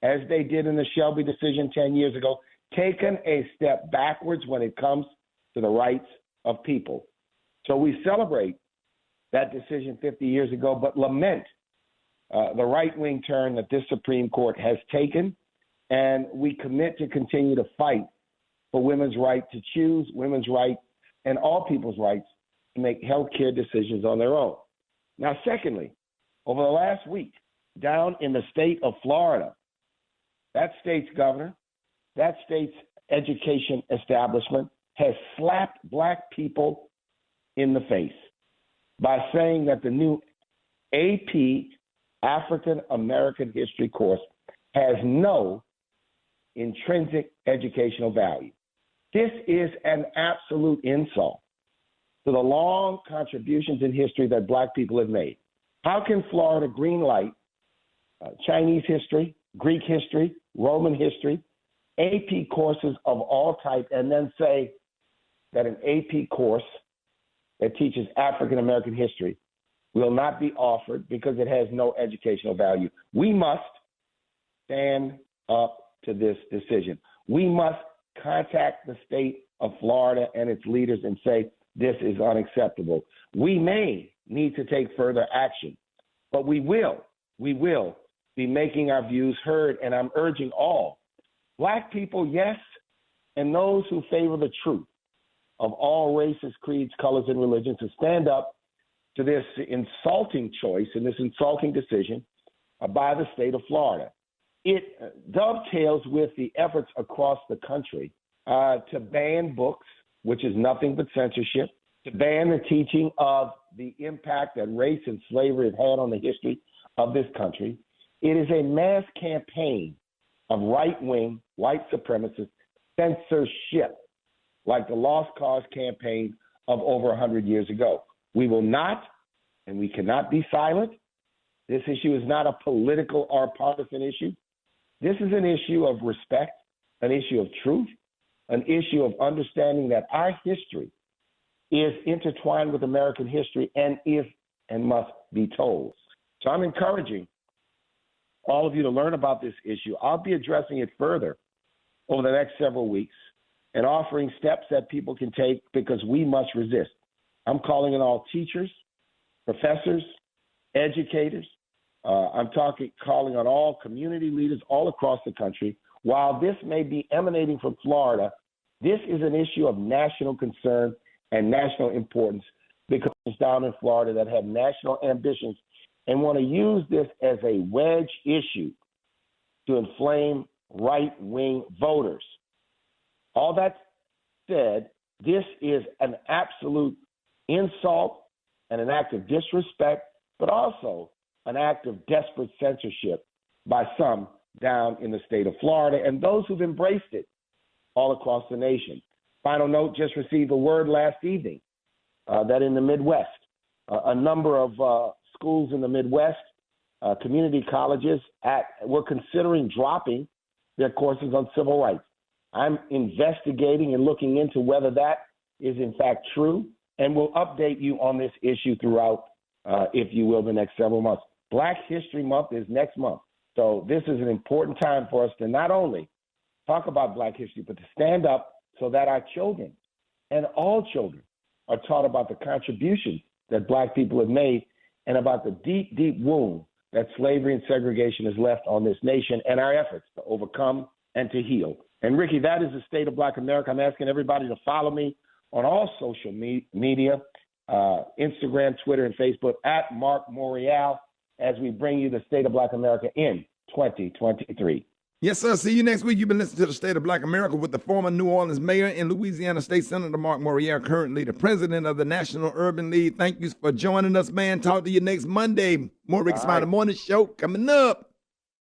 as they did in the Shelby decision 10 years ago, taken a step backwards when it comes to the rights of people. So we celebrate that decision 50 years ago, but lament the right-wing turn that this Supreme Court has taken, and we commit to continue to fight for women's right to choose, women's right, and all people's rights to make health care decisions on their own. Now, secondly, over the last week, down in the state of Florida, that state's governor, that state's education establishment has slapped black people in the face by saying that the new AP African American History course has no intrinsic educational value. This is an absolute insult to the long contributions in history that black people have made. How can Florida greenlight Chinese history, Greek history, Roman history, AP courses of all type, and then say that an AP course that teaches African American history will not be offered because it has no educational value? We must stand up to this decision. We must contact the state of Florida and its leaders and say, this is unacceptable. We may need to take further action, but we will be making our views heard, and I'm urging all black people, yes, and those who favor the truth of all races, creeds, colors, and religions to stand up to this insulting choice and this insulting decision by the state of Florida. It dovetails with the efforts across the country to ban books, which is nothing but censorship, to ban the teaching of the impact that race and slavery have had on the history of this country. It is a mass campaign of right-wing, white supremacist censorship, like the Lost Cause campaign of over 100 years ago. We will not, and we cannot be silent. This issue is not a political or partisan issue. This is an issue of respect, an issue of truth, an issue of understanding that our history is intertwined with American history and is and must be told. So I'm encouraging all of you to learn about this issue. I'll be addressing it further over the next several weeks and offering steps that people can take because we must resist. I'm calling on all teachers, professors, educators. I'm calling on all community leaders all across the country. While this may be emanating from Florida, this is an issue of national concern and national importance because it's down in Florida that have national ambitions and want to use this as a wedge issue to inflame right-wing voters. All that said, this is an absolute insult and an act of disrespect, but also an act of desperate censorship by some down in the state of Florida and those who've embraced it all across the nation. Final note, just received a word last evening that in the Midwest, a number of schools in the Midwest, community colleges, were considering dropping their courses on civil rights. I'm investigating and looking into whether that is in fact true, and we'll update you on this issue throughout, if you will, the next several months. Black History Month is next month. So this is an important time for us to not only talk about Black history, but to stand up so that our children and all children are taught about the contributions that Black people have made and about the deep, deep wound that slavery and segregation has left on this nation and our efforts to overcome and to heal. And Ricky, that is the state of Black America. I'm asking everybody to follow me on all social media, Instagram, Twitter, and Facebook at Mark Morial as we bring you the state of Black America in 2023. Yes, sir. See you next week. You've been listening to the State of Black America with the former New Orleans mayor and Louisiana State Senator Mark Morial, currently the president of the National Urban League. Thank you for joining us, man. Talk to you next Monday. More Rickey Smiley Morning Show coming up.